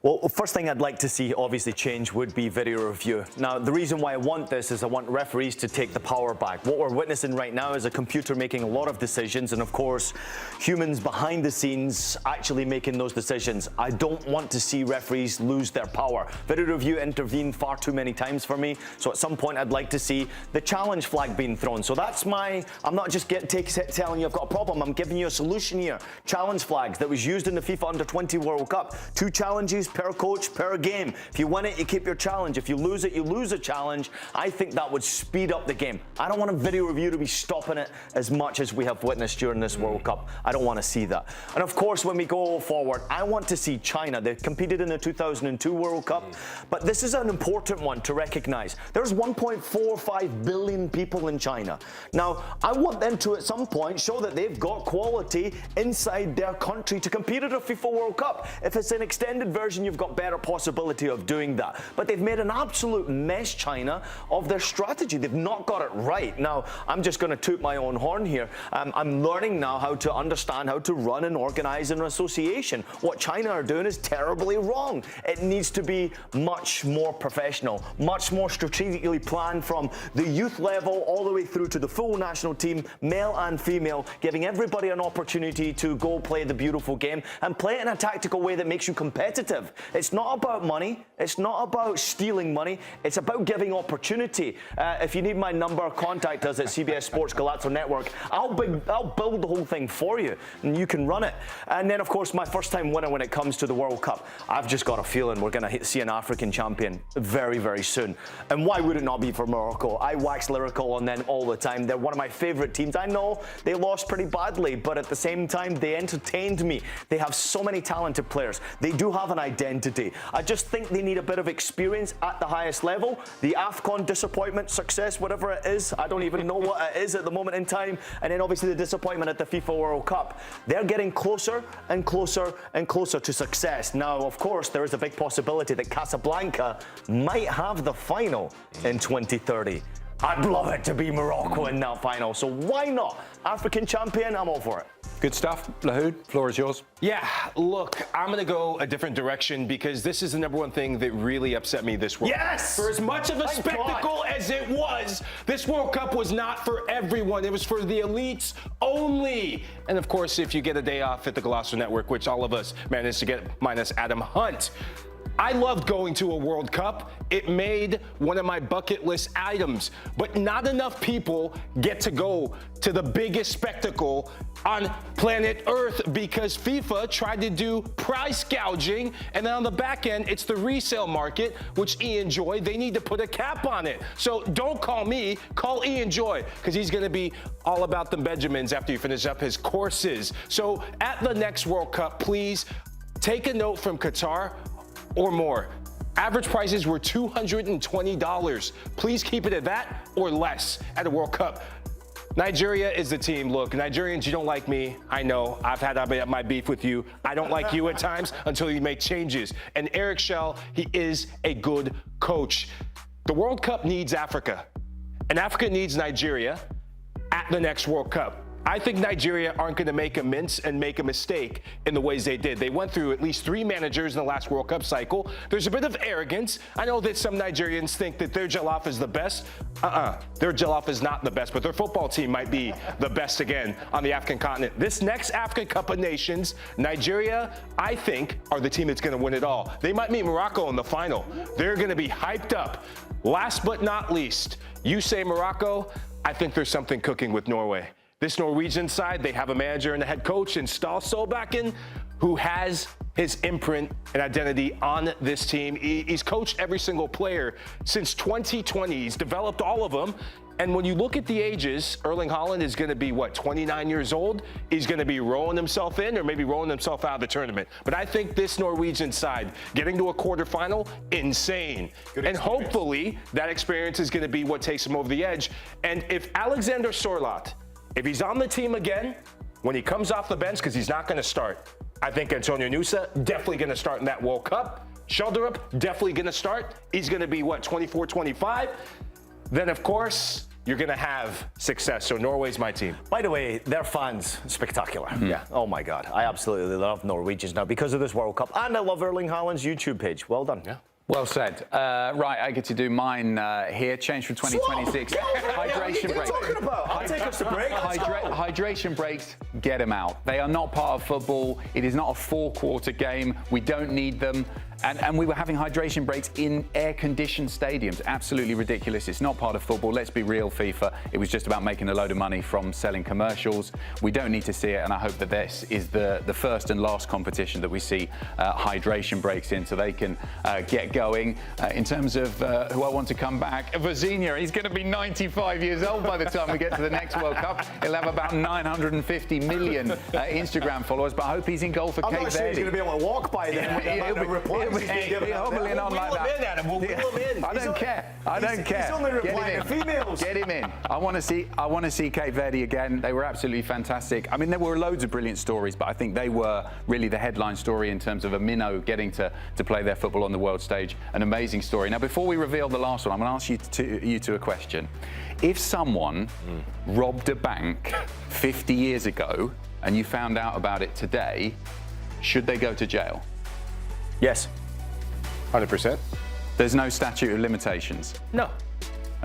Well, first thing I'd like to see obviously change would be video review. Now, the reason why I want this is I want referees to take the power back. What we're witnessing right now is a computer making a lot of decisions and, of course, humans behind the scenes actually making those decisions. I don't want to see referees lose their power. Video review intervened far too many times for me, so at some point I'd like to see the challenge flag being thrown. So that's my, I'm not just telling you I've got a problem, I'm giving you a solution here. Challenge flags that was used in the FIFA Under-20 World Cup. 2 challenges per coach per game. If you win it, you keep your challenge. If you lose it, you lose a challenge. I think that would speed up the game. I don't want a video review to be stopping it as much as we have witnessed during this World Cup. I don't want to see that. And of course, when we go forward, I want to see China. They competed in the 2002 World Cup, but this is an important one to recognize. There's 1.45 billion people in China. Now, I want them to, at some point, show that they've got quality inside their country. country to compete at a FIFA World Cup. If it's an extended version, you've got better possibility of doing that. But they've made an absolute mess, China, of their strategy. They've not got it right. Now, I'm just going to toot my own horn here. I'm learning now how to understand how to run and organize an association. What China are doing is terribly wrong. It needs to be much more professional, much more strategically planned from the youth level all the way through to the full national team, male and female, giving everybody an opportunity to go play the beautiful game and play it in a tactical way that makes you competitive. It's not about money. It's not about stealing money. It's about giving opportunity. If you need my number, contact us at CBS Sports Golazo Network. I'll build the whole thing for you, and you can run it. And then, of course, my first-time winner when it comes to the World Cup. I've just got a feeling we're going to see an African champion very, very soon. And why would it not be for Morocco? I wax lyrical on them all the time. They're one of my favourite teams. I know they lost pretty badly, but at the same time, they entertained me. They have so many talented players. They do have an identity. I just think they need a bit of experience at the highest level. The AFCON disappointment, success, whatever it is, I don't even know what it is at the moment in time. And then obviously the disappointment at the FIFA World Cup. They're getting closer and closer and closer to success. Now, of course, there is a big possibility that Casablanca might have the final in 2030. I'd love it to be Morocco in that final. So why not? African champion, I'm all for it. Good stuff. Lahoud, floor is yours. Yeah, look, I'm going to go a different direction because this is the number one thing that really upset me this World Cup. Yes! For as much of a spectacle as it was, this World Cup was not for everyone. It was for the elites only. And of course, if you get a day off at the Golazo Network, which all of us managed to get minus Adam Hunt, I loved going to a World Cup. It made one of my bucket list items, but not enough people get to go to the biggest spectacle on planet Earth because FIFA tried to do price gouging, and then on the back end, it's the resale market, which Ian Joy, they need to put a cap on it. So don't call me, call Ian Joy, because he's gonna be all about the Benjamins after you finish up his courses. So at the next World Cup, please take a note from Qatar or more. Average prices were $220. Please keep it at that or less at a World Cup. Nigeria is the team. Look, Nigerians, you don't like me. I know. I've had my beef with you. I don't like you at times until you make changes. And Eric Schell, he is a good coach. The World Cup needs Africa, and Africa needs Nigeria at the next World Cup. I think Nigeria aren't going to make a mince and make a mistake in the ways they did. They went through at least 3 managers in the last World Cup cycle. There's a bit of arrogance. I know that some Nigerians think that their jollof is the best. Their jollof is not the best, but their football team might be the best again on the African continent. This next African Cup of Nations, Nigeria, I think, are the team that's going to win it all. They might meet Morocco in the final. They're going to be hyped up. Last but not least, you say Morocco, I think there's something cooking with Norway. This Norwegian side, they have a manager and a head coach in Stahl Solbakken who has his imprint and identity on this team. He's coached every single player since 2020. He's developed all of them. And when you look at the ages, Erling Haaland is going to be, 29 years old? He's going to be rolling himself in or maybe rolling himself out of the tournament. But I think this Norwegian side, getting to a quarterfinal, insane. And hopefully that experience is going to be what takes him over the edge. And if Alexander Sorloth, if he's on the team again, when he comes off the bench, because he's not going to start, I think Antonio Nusa definitely going to start in that World Cup. Schelderup definitely going to start. He's going to be, 24, 25. Then, of course, you're going to have success. So Norway's my team. By the way, their fans, spectacular. Yeah. Oh, my God. I absolutely love Norwegians now because of this World Cup. And I love Erling Haaland's YouTube page. Well done. Yeah. Well said. Right, I get to do mine here. Change for 2026. Hydration break. What are you talking about? I'll take us to break. Hydration breaks, get them out. They are not part of football. It is not a 4-quarter game. We don't need them. And we were having hydration breaks in air-conditioned stadiums. Absolutely ridiculous. It's not part of football. Let's be real, FIFA. It was just about making a load of money from selling commercials. We don't need to see it, and I hope that this is the first and last competition that we see hydration breaks in so they can get going. In terms of who I want to come back, Vazinha, he's going to be 95 years old by the time we get to the next World Cup. He'll have about 950 million Instagram followers, but I hope he's in goal for Cape Verde. I'm not sure he's going to be able to walk by then with the amount of replies. hobbling on like that. Adam. We'll wheel him in. I don't care. I don't care. He's only replying to females. Get him in. I want to see Cape Verde again. They were absolutely fantastic. I mean, there were loads of brilliant stories, but I think they were really the headline story in terms of a minnow getting to play their football on the world stage. An amazing story. Now, before we reveal the last one, I'm going to ask you two a question. If someone robbed a bank 50 years ago and you found out about it today, should they go to jail? Yes. 100%. There's no statute of limitations? No.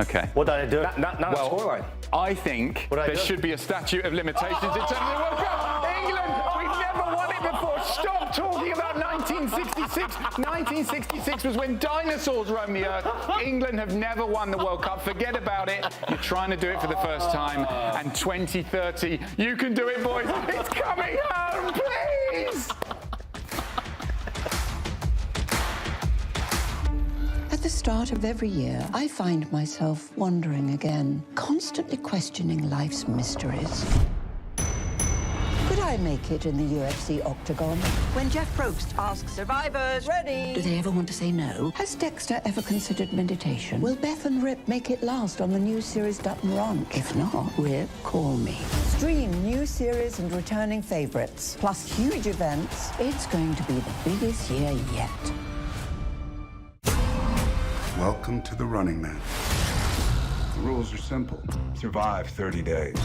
Okay. What did I do? Not a scoreline. I think there should be a statute of limitations in terms of the World Cup. England, we've never won it before. Stop talking about 1966. 1966 was when dinosaurs roamed the earth. England have never won the World Cup. Forget about it. You're trying to do it for the first time. And 2030, you can do it, boys. It's coming home, please. At the start of every year, I find myself wondering again, constantly questioning life's mysteries. Could I make it in the UFC octagon? When Jeff Probst asks survivors, ready? Do they ever want to say no? Has Dexter ever considered meditation? Will Beth and Rip make it last on the new series Dutton Ranch? If not, Rip, call me. Stream new series and returning favorites, plus huge events. It's going to be the biggest year yet. Welcome to the Running Man. The rules are simple. Survive 30 days,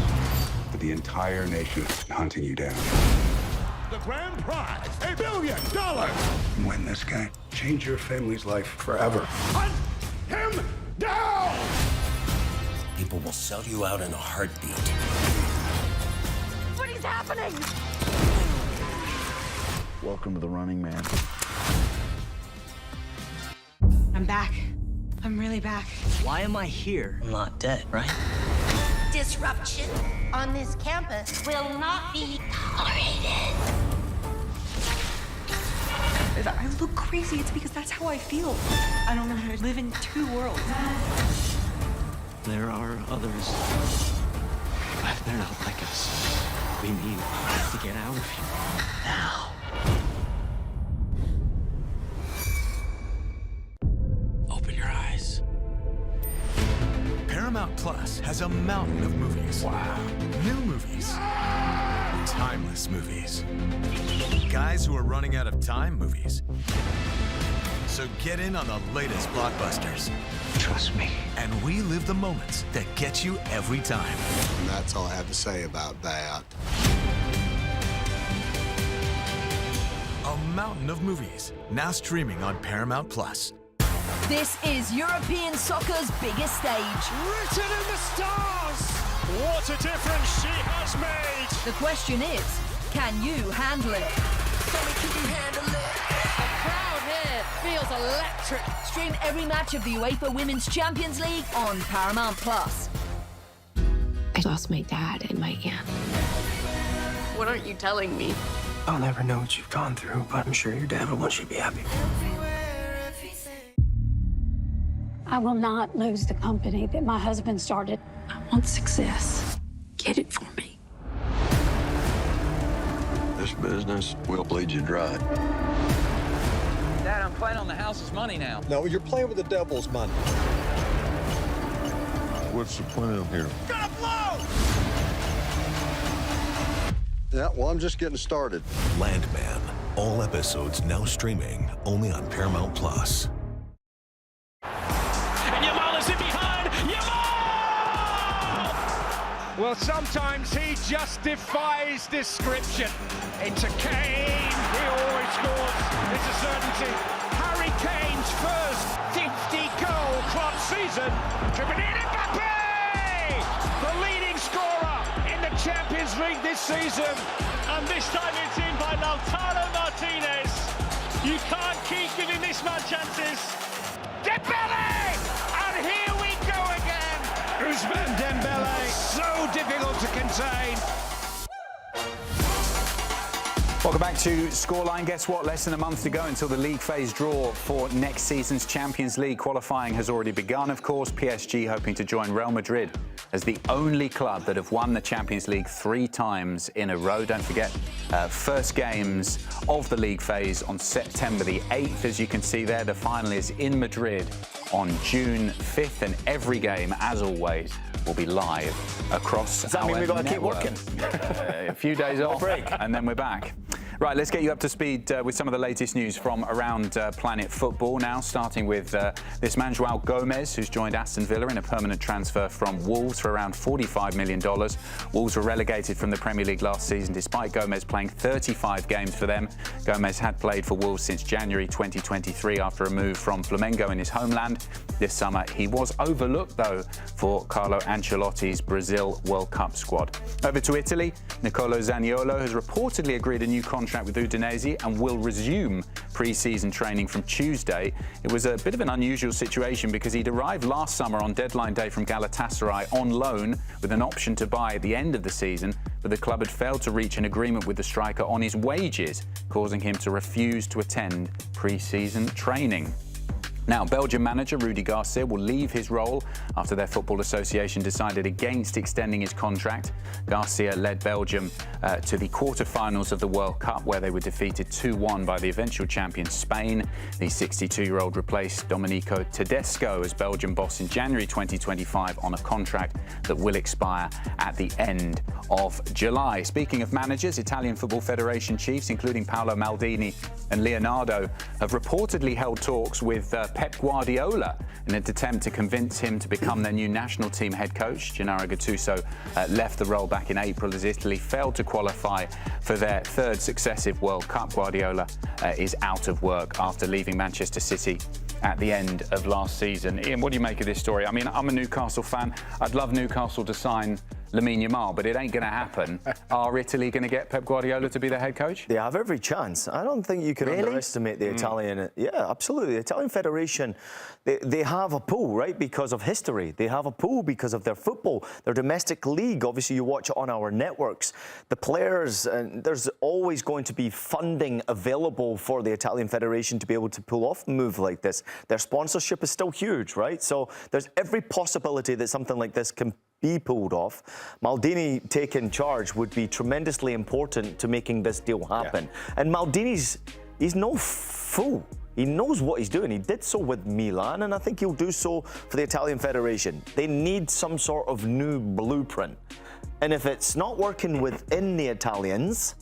but the entire nation is hunting you down. The grand prize, $1 billion. Win this game. Change your family's life forever. Hunt him down! People will sell you out in a heartbeat. What is happening? Welcome to the Running Man. I'm back. I'm really back. Why am I here? I'm not dead, right? Disruption on this campus will not be tolerated. If I look crazy, it's because that's how I feel. I don't know how to live in two worlds. There are others. But they're not like us. We need to get out of here now. Open your eyes. Paramount Plus has a mountain of movies. Wow. New movies. Timeless movies. Guys who are running out of time movies. So get in on the latest blockbusters. Trust me. And we live the moments that get you every time. And that's all I have to say about that. A mountain of movies, now streaming on Paramount Plus. This is European soccer's biggest stage. Written in the stars! What a difference she has made! The question is, can you handle it? The crowd here feels electric. Stream every match of the UEFA Women's Champions League on Paramount Plus. I lost my dad and my aunt. What aren't you telling me? I'll never know what you've gone through, but I'm sure your dad will want you to be happy. I will not lose the company that my husband started. I want success. Get it for me. This business will bleed you dry. Dad, I'm playing on the house's money now. No, you're playing with the devil's money. What's the plan here? Gonna blow! Yeah, well, I'm just getting started. Landman. All episodes now streaming only on Paramount Plus. And Yamal is in behind. Yamal! Well, sometimes he just defies description. Into Kane. He always scores. It's a certainty. Harry Kane's first 50-goal club season. Driven in Mbappe! The leading scorer in the Champions League this season. And this time it's in by Lautaro Martinez. You can't keep giving this man chances. Dembele! And here we go again. Ousmane Dembele, so difficult to contain. Welcome back to Scoreline. Guess what? Less than a month to go until the league phase draw for next season's Champions League. Qualifying has already begun, of course. PSG hoping to join Real Madrid as the only club that have won the Champions League 3 times in a row. Don't forget, first games of the league phase on September the 8th. As you can see there, the final is in Madrid on June 5th, and every game, as always, will be live across Does that our mean we've got to keep network. working? A few days off, break. and then we're back. Right, let's get you up to speed with some of the latest news from around Planet Football now, starting with this man, Joao Gomez, who's joined Aston Villa in a permanent transfer from Wolves for around $45 million. Wolves were relegated from the Premier League last season, despite Gomez playing 35 games for them. Gomez had played for Wolves since January 2023 after a move from Flamengo in his homeland. This summer, he was overlooked, though, for Carlo Ancelotti's Brazil World Cup squad. Over to Italy, Nicolo Zaniolo has reportedly agreed a new contract with Udinese and will resume pre-season training from Tuesday. It was a bit of an unusual situation because he'd arrived last summer on deadline day from Galatasaray on loan with an option to buy at the end of the season, but the club had failed to reach an agreement with the striker on his wages, causing him to refuse to attend pre-season training. Now, Belgian manager Rudi Garcia will leave his role after their football association decided against extending his contract. Garcia led Belgium to the quarter-finals of the World Cup, where they were defeated 2-1 by the eventual champion Spain. The 62-year-old replaced Domenico Tedesco as Belgian boss in January 2025 on a contract that will expire at the end of July. Speaking of managers, Italian Football Federation chiefs, including Paolo Maldini and Leonardo, have reportedly held talks with Pep Guardiola in an attempt to convince him to become their new national team head coach. Gennaro Gattuso left the role back in April as Italy failed to qualify for their 3rd successive World Cup. Guardiola is out of work after leaving Manchester City at the end of last season. Ian, what do you make of this story? I mean, I'm a Newcastle fan. I'd love Newcastle to sign Lamine Yamal, but it ain't going to happen. Are Italy going to get Pep Guardiola to be their head coach? They have every chance. I don't think you can underestimate the Italian. Yeah, absolutely. The Italian Federation, they have a pull, right, because of history. They have a pull because of their football, their domestic league. Obviously, you watch it on our networks. The players, there's always going to be funding available for the Italian Federation to be able to pull off a move like this. Their sponsorship is still huge, right? So there's every possibility that something like this can be pulled off. Maldini taking charge would be tremendously important to making this deal happen. Yeah. And he's no fool. He knows what he's doing. He did so with Milan, and I think he'll do so for the Italian Federation. They need some sort of new blueprint. And if it's not working within the Italians,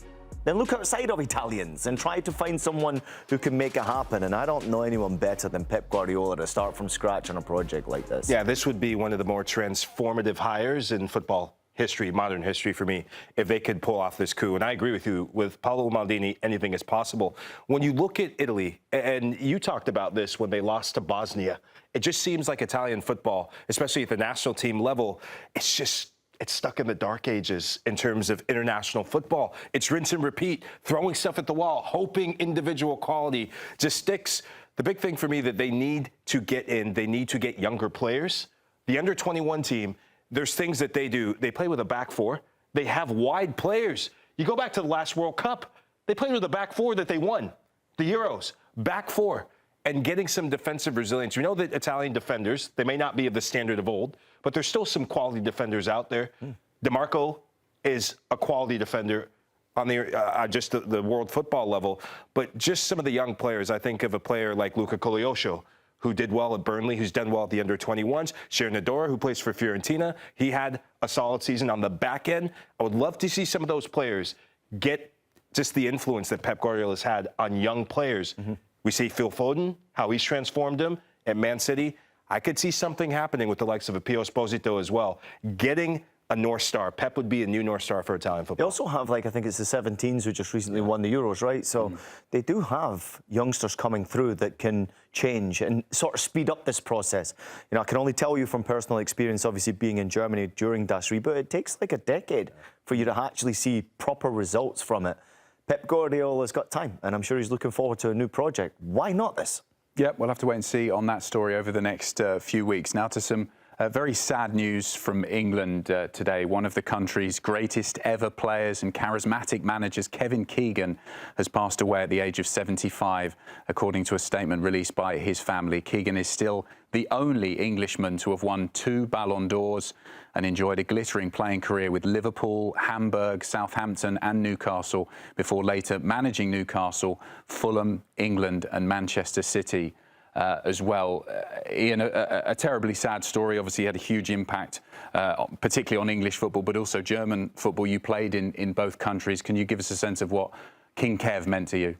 then look outside of Italians and try to find someone who can make it happen. And I don't know anyone better than Pep Guardiola to start from scratch on a project like this. Yeah, this would be one of the more transformative hires in football history, modern history for me, if they could pull off this coup. And I agree with you, with Paolo Maldini, anything is possible. When you look at Italy, and you talked about this when they lost to Bosnia, it just seems like Italian football, especially at the national team level, it's stuck in the dark ages in terms of international football. It's rinse and repeat, throwing stuff at the wall, hoping individual quality just sticks. The big thing for me that they need to get in, they need to get younger players. The under-21 team, there's things that they do. They play with a back four. They have wide players. You go back to the last World Cup, they played with a back four that they won, the Euros, back four. And getting some defensive resilience. We know that Italian defenders, they may not be of the standard of old, but there's still some quality defenders out there. DeMarco is a quality defender on the just the world football level, but just some of the young players. I think of a player like Luca Koleosho, who did well at Burnley, who's done well at the under-21s. Sharon Nadora, who plays for Fiorentina, he had a solid season on the back end. I would love to see some of those players get just the influence that Pep Guardiola's had on young players. We see Phil Foden, how he's transformed him at Man City. I could see something happening with the likes of a Pio Esposito as well. Getting a North Star. Pep would be a new North Star for Italian football. They also have, I think it's the 17s who just recently won the Euros, right? So they do have youngsters coming through that can change and sort of speed up this process. You know, I can only tell you from personal experience, obviously being in Germany during Das Reboot, it takes like a decade for you to actually see proper results from it. Pep Guardiola's got time, and I'm sure he's looking forward to a new project. Why not this? Yeah, we'll have to wait and see on that story over the next few weeks. Now to some Very sad news from England today. One of the country's greatest ever players and charismatic managers, Kevin Keegan, has passed away at the age of 75, according to a statement released by his family. Keegan is still the only Englishman to have won 2 Ballon d'Ors and enjoyed a glittering playing career with Liverpool, Hamburg, Southampton and Newcastle, before later managing Newcastle, Fulham, England and Manchester City as well. Ian, a terribly sad story. Obviously, he had a huge impact, particularly on English football, but also German football. You played in both countries. Can you give us a sense of what King Kev meant to you?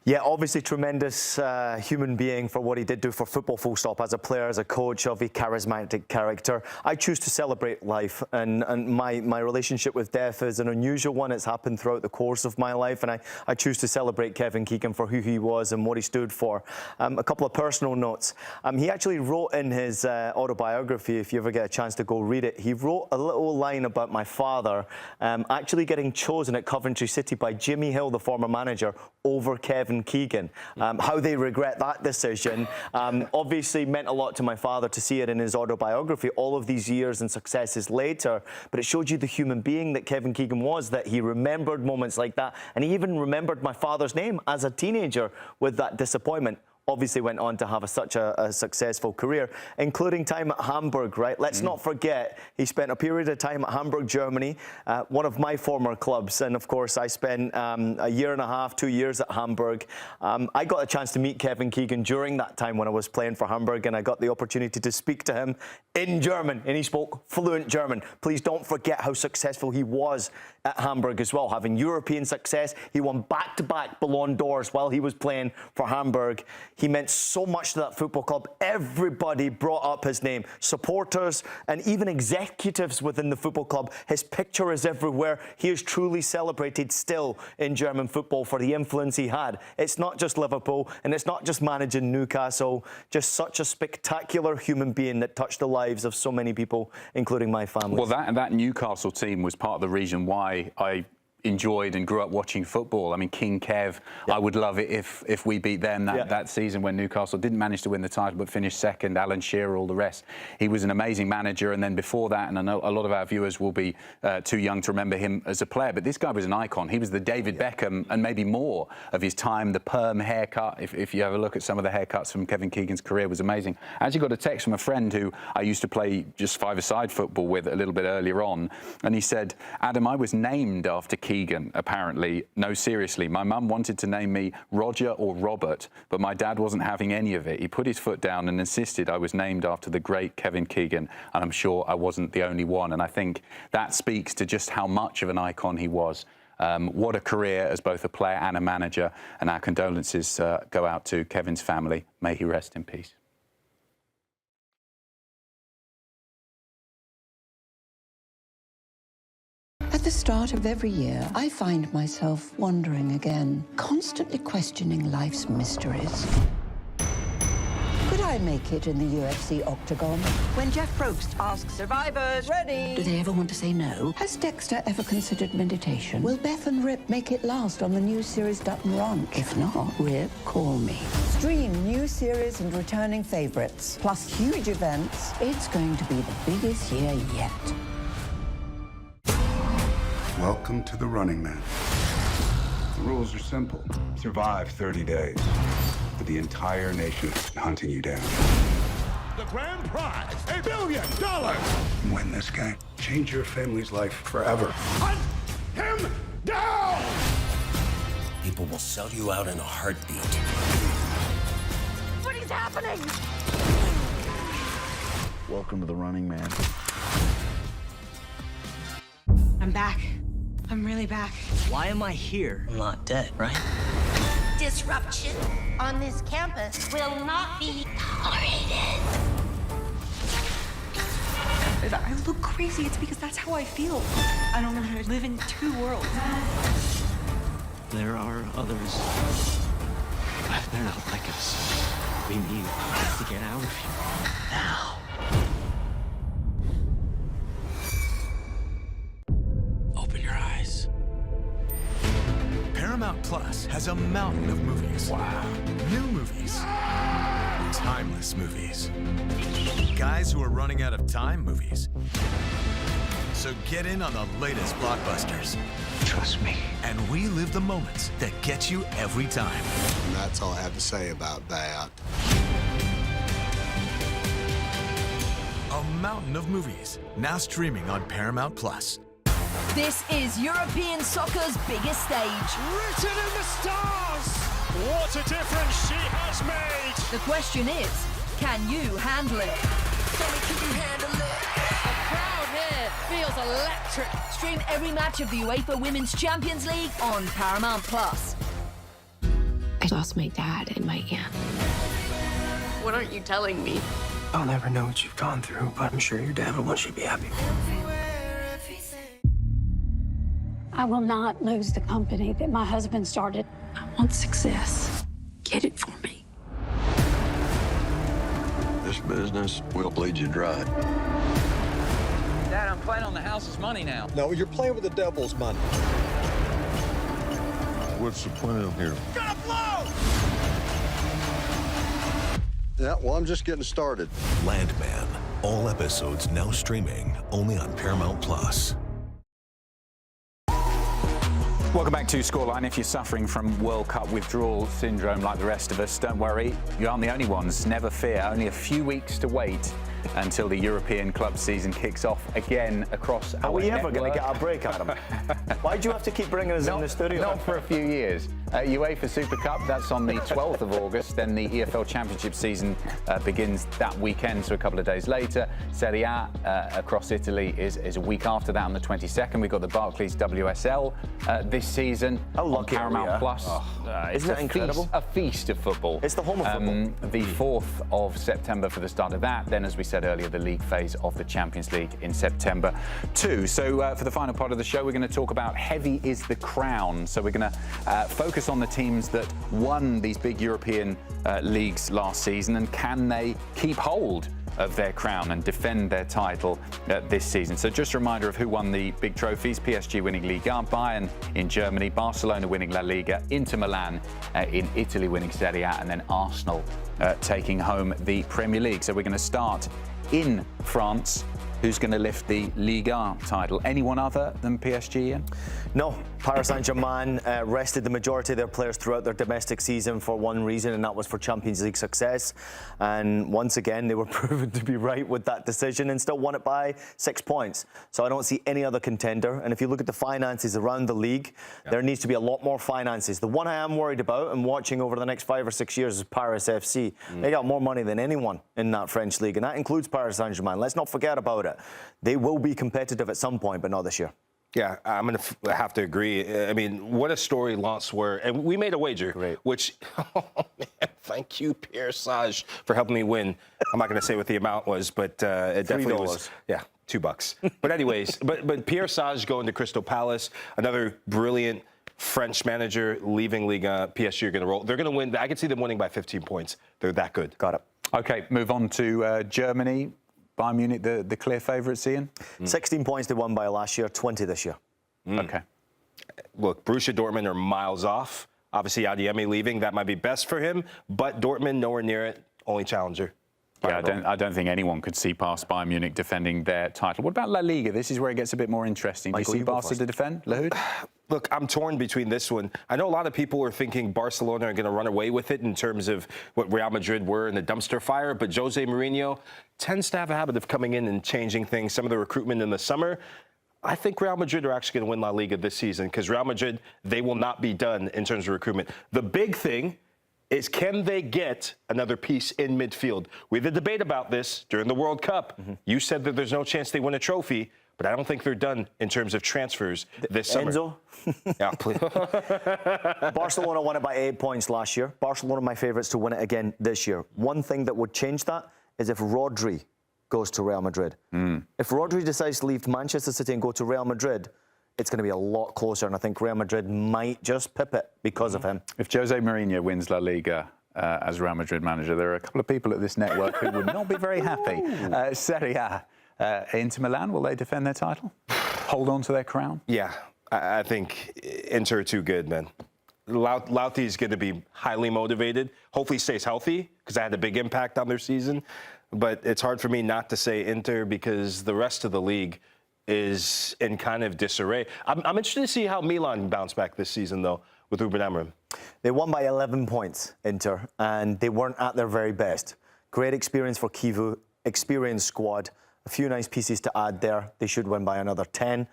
Yeah, obviously tremendous human being for what he did do for football, full stop, as a player, as a coach, of a charismatic character. I choose to celebrate life, and my relationship with death is an unusual one. It's happened throughout the course of my life, and I choose to celebrate Kevin Keegan for who he was and what he stood for. A couple of personal notes. He actually wrote in his autobiography, if you ever get a chance to go read it, he wrote a little line about my father actually getting chosen at Coventry City by Jimmy Hill, the former manager, over Kevin Keegan. How they regret that decision obviously meant a lot to my father to see it in his autobiography all of these years and successes later, but it showed you the human being that Kevin Keegan was, that he remembered moments like that, and he even remembered my father's name as a teenager with that disappointment. Obviously went on to have such a successful career, including time at Hamburg, right? Let's not forget, he spent a period of time at Hamburg, Germany, one of my former clubs. And of course, I spent a year and a half, 2 years at Hamburg. I got a chance to meet Kevin Keegan during that time when I was playing for Hamburg, and I got the opportunity to speak to him in German, and he spoke fluent German. Please don't forget how successful he was at Hamburg as well, having European success. He won back-to-back Ballon d'Ors while he was playing for Hamburg. He meant so much to that football club. Everybody brought up his name. Supporters and even executives within the football club. His picture is everywhere. He is truly celebrated still in German football for the influence he had. It's not just Liverpool, and it's not just managing Newcastle. Just such a spectacular human being that touched the lives of so many people, including my family. Well, that Newcastle team was part of the reason why I enjoyed and grew up watching football. I mean, King Kev, I would love it if we beat them that season when Newcastle didn't manage to win the title but finished second. Alan Shearer, all the rest. He was an amazing manager, and then before that, and I know a lot of our viewers will be too young to remember him as a player, but this guy was an icon. He was the David Beckham and maybe more of his time. The perm haircut, if you have a look at some of the haircuts from Kevin Keegan's career, was amazing. I actually got a text from a friend who I used to play just five-a-side football with a little bit earlier on, and he said, Adam, I was named after Keegan, apparently. No, seriously, my mum wanted to name me Roger or Robert, but my dad wasn't having any of it. He put his foot down and insisted I was named after the great Kevin Keegan, and I'm sure I wasn't the only one. And I think that speaks to just how much of an icon he was. What a career as both a player and a manager, and our condolences go out to Kevin's family. May he rest in peace. At the start of every year, I find myself wondering again, constantly questioning life's mysteries. Could I make it in the UFC octagon? When Jeff Probst asks survivors, ready? Do they ever want to say no? Has Dexter ever considered meditation? Will Beth and Rip make it last on the new series Dutton Ranch? If not, Rip, call me. Stream new series and returning favorites, plus huge events. It's going to be the biggest year yet. Welcome to the Running Man. The rules are simple. Survive 30 days, but the entire nation is hunting you down. The grand prize, $1 billion! Win this game. Change your family's life forever. Hunt him down! People will sell you out in a heartbeat. What is happening? Welcome to the Running Man. I'm back. I'm really back. Why am I here? I'm not dead, right? Disruption on this campus will not be tolerated. If I look crazy, it's because that's how I feel. I don't know how to live in 2 worlds. There are others. But they're not like us. We need to get out of here now. Open your eyes. Paramount Plus has a mountain of movies. Wow. New movies. Timeless movies. Guys who are running out of time movies. So get in on the latest blockbusters. Trust me. And relive the moments that get you every time. And that's all I have to say about that. A mountain of movies, now streaming on Paramount+. This is European soccer's biggest stage. Written in the stars! What a difference she has made! The question is, can you handle it? Can you handle it? The crowd here feels electric. Stream every match of the UEFA Women's Champions League on Paramount+. I lost my dad and my aunt. What aren't you telling me? I'll never know what you've gone through, but I'm sure your dad would want you to be happy. I will not lose the company that my husband started. I want success. Get it for me. This business will bleed you dry. Dad, I'm playing on the house's money now. No, you're playing with the devil's money. What's the plan here? Gonna blow! Yeah, well, I'm just getting started. Landman. All episodes now streaming only on Paramount+. Welcome back to Scoreline. If you're suffering from World Cup withdrawal syndrome like the rest of us, don't worry. You aren't the only ones. Never fear. Only a few weeks to wait until the European club season kicks off again across our network. Are we ever going to get our break, Adam? Why do you have to keep bringing us in the studio? Not for a few years. UEFA Super Cup, that's on the 12th of August. Then the EFL Championship season begins that weekend, so a couple of days later. Serie A across Italy is a week after that on the 22nd. We've got the Barclays WSL this season on Paramount+. Isn't that incredible? A feast of football. It's the home of football. The 4th of September for the start of that. Then, as we said earlier, the league phase of the Champions League in September too. So for the final part of the show, we're going to talk about heavy is the crown. So we're going to focus on the teams that won these big European leagues last season, and can they keep hold of their crown and defend their title this season. So just a reminder of who won the big trophies. PSG winning Ligue 1, Bayern in Germany, Barcelona winning La Liga, Inter Milan in Italy winning Serie A, and then Arsenal taking home the Premier League. So we're going to start in France. Who's going to lift the Ligue 1 title? Anyone other than PSG, Ian? No. Paris Saint-Germain rested the majority of their players throughout their domestic season for one reason, and that was for Champions League success. And once again, they were proven to be right with that decision and still won it by 6 points. So I don't see any other contender. And if you look at the finances around the league, there needs to be a lot more finances. The one I am worried about and watching over the next 5 or 6 years is Paris FC. They got more money than anyone in that French league, and that includes Paris Saint-Germain. Let's not forget about it. They will be competitive at some point, but not this year. Yeah, I'm going to have to agree. I mean, what a story Lens were. And we made a wager, which, oh, man, thank you, Pierre Sage, for helping me win. I'm not going to say what the amount was, but it definitely was. Yeah, $2. But anyways, but Pierre Sage going to Crystal Palace, another brilliant French manager leaving Ligue 1. PSG are going to roll. They're going to win. I can see them winning by 15 points. They're that good. Got it. Okay, move on to Germany. Bayern Munich, the clear favourites, Ian? 16 points they won by last year, 20 this year. Okay. Look, Borussia Dortmund are miles off. Obviously, Adeyemi leaving, that might be best for him. But Dortmund, nowhere near it. Only challenger. Yeah, I don't think anyone could see past Bayern Munich defending their title. What about La Liga? This is where it gets a bit more interesting. Do you see Barca to defend, Lahoud? Look, I'm torn between this one. I know a lot of people are thinking Barcelona are going to run away with it in terms of what Real Madrid were in the dumpster fire, but Jose Mourinho tends to have a habit of coming in and changing things, some of the recruitment in the summer. I think Real Madrid are actually going to win La Liga this season because Real Madrid, they will not be done in terms of recruitment. The big thing is, can they get another piece in midfield? We had a debate about this during the World Cup. You said that there's no chance they win a trophy, but I don't think they're done in terms of transfers this summer. Enzo? Yeah, please. Barcelona won it by 8 points last year. Barcelona, my favourites to win it again this year. One thing that would change that is if Rodri goes to Real Madrid. If Rodri decides to leave Manchester City and go to Real Madrid, it's going to be a lot closer, and I think Real Madrid might just pip it because of him. If Jose Mourinho wins La Liga as Real Madrid manager, there are a couple of people at this network who would not be very happy. Serie A, Inter Milan, will they defend their title? Hold on to their crown? Yeah, I think Inter are too good, man. Lauti is going to be highly motivated. Hopefully, he stays healthy because that had a big impact on their season. But it's hard for me not to say Inter because the rest of the league is in kind of disarray. I'm interested to see how Milan bounce back this season, though, with Ruben Amorim. They won by 11 points, Inter, and they weren't at their very best. Great experience for Kivu, experienced squad, a few nice pieces to add there. They should win by another 10.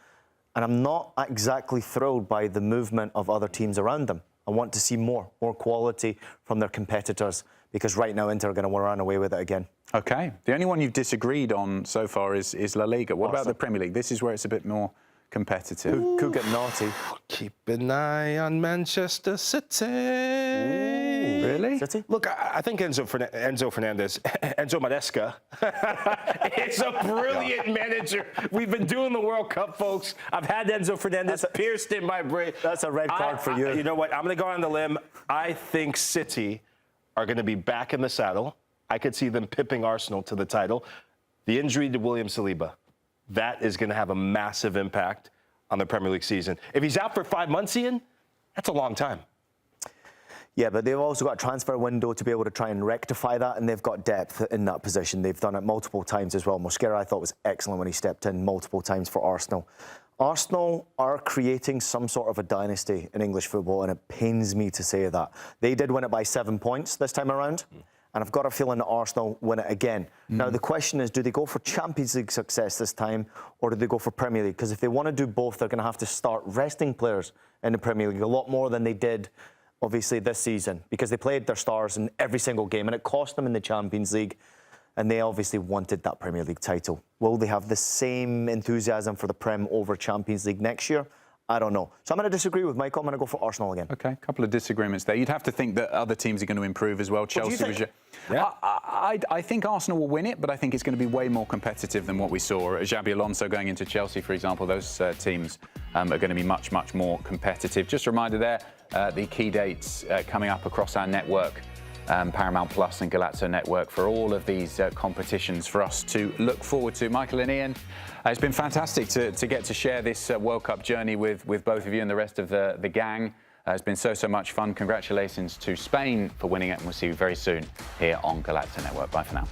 And I'm not exactly thrilled by the movement of other teams around them. I want to see more quality from their competitors because right now Inter are going to run away with it again. OK. The only one you've disagreed on so far is La Liga. What about the Premier League? This is where it's a bit more competitive. Could get naughty. Keep an eye on Manchester City. Ooh, really? City? Look, I think Enzo Fernandez, Enzo Maresca, is a brilliant manager. We've been doing the World Cup, folks. I've had Enzo Fernandez pierced in my brain. That's a red card for you. You know what? I'm going to go on the limb. I think City are going to be back in the saddle. I could see them pipping Arsenal to the title. The injury to William Saliba, that is going to have a massive impact on the Premier League season. If he's out for 5 months, Ian, that's a long time. Yeah, but they've also got a transfer window to be able to try and rectify that, and they've got depth in that position. They've done it multiple times as well. Mosquera, I thought, was excellent when he stepped in multiple times for Arsenal. Arsenal are creating some sort of a dynasty in English football, and it pains me to say that. They did win it by 7 points this time around. And I've got a feeling that Arsenal win it again. Now, the question is, do they go for Champions League success this time, or do they go for Premier League? Because if they want to do both, they're going to have to start resting players in the Premier League a lot more than they did, obviously, this season, because they played their stars in every single game, and it cost them in the Champions League, and they obviously wanted that Premier League title. Will they have the same enthusiasm for the Prem over Champions League next year? I don't know. So I'm going to disagree with Michael. I'm going to go for Arsenal again. OK, a couple of disagreements there. You'd have to think that other teams are going to improve as well. Chelsea was... Yeah. I think Arsenal will win it, but I think it's going to be way more competitive than what we saw. Xabi Alonso going into Chelsea, for example, those teams are going to be much, much more competitive. Just a reminder there, the key dates coming up across our network, Paramount Plus and Golazo Network, for all of these competitions for us to look forward to. Michael and Ian, it's been fantastic to get to share this World Cup journey with both of you and the rest of the gang. It's been so much fun. Congratulations to Spain for winning it, and we'll see you very soon here on Golazo Network. Bye for now.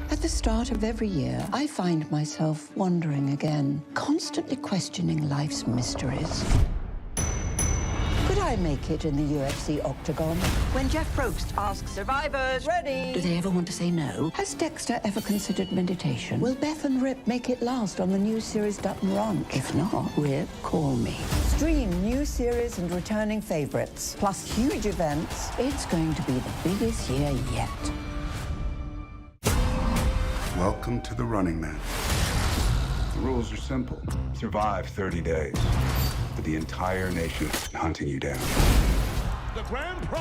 At the start of every year, I find myself wondering again, constantly questioning life's mysteries. Could I make it in the UFC octagon? When Jeff Probst asks survivors, ready? Do they ever want to say no? Has Dexter ever considered meditation? Will Beth and Rip make it last on the new series Dutton Ranch? If not, Rip, call me. Stream new series and returning favorites, plus huge events. It's going to be the biggest year yet. Welcome to the Running Man. The rules are simple. Survive 30 days. But the entire nation is hunting you down. The grand prize.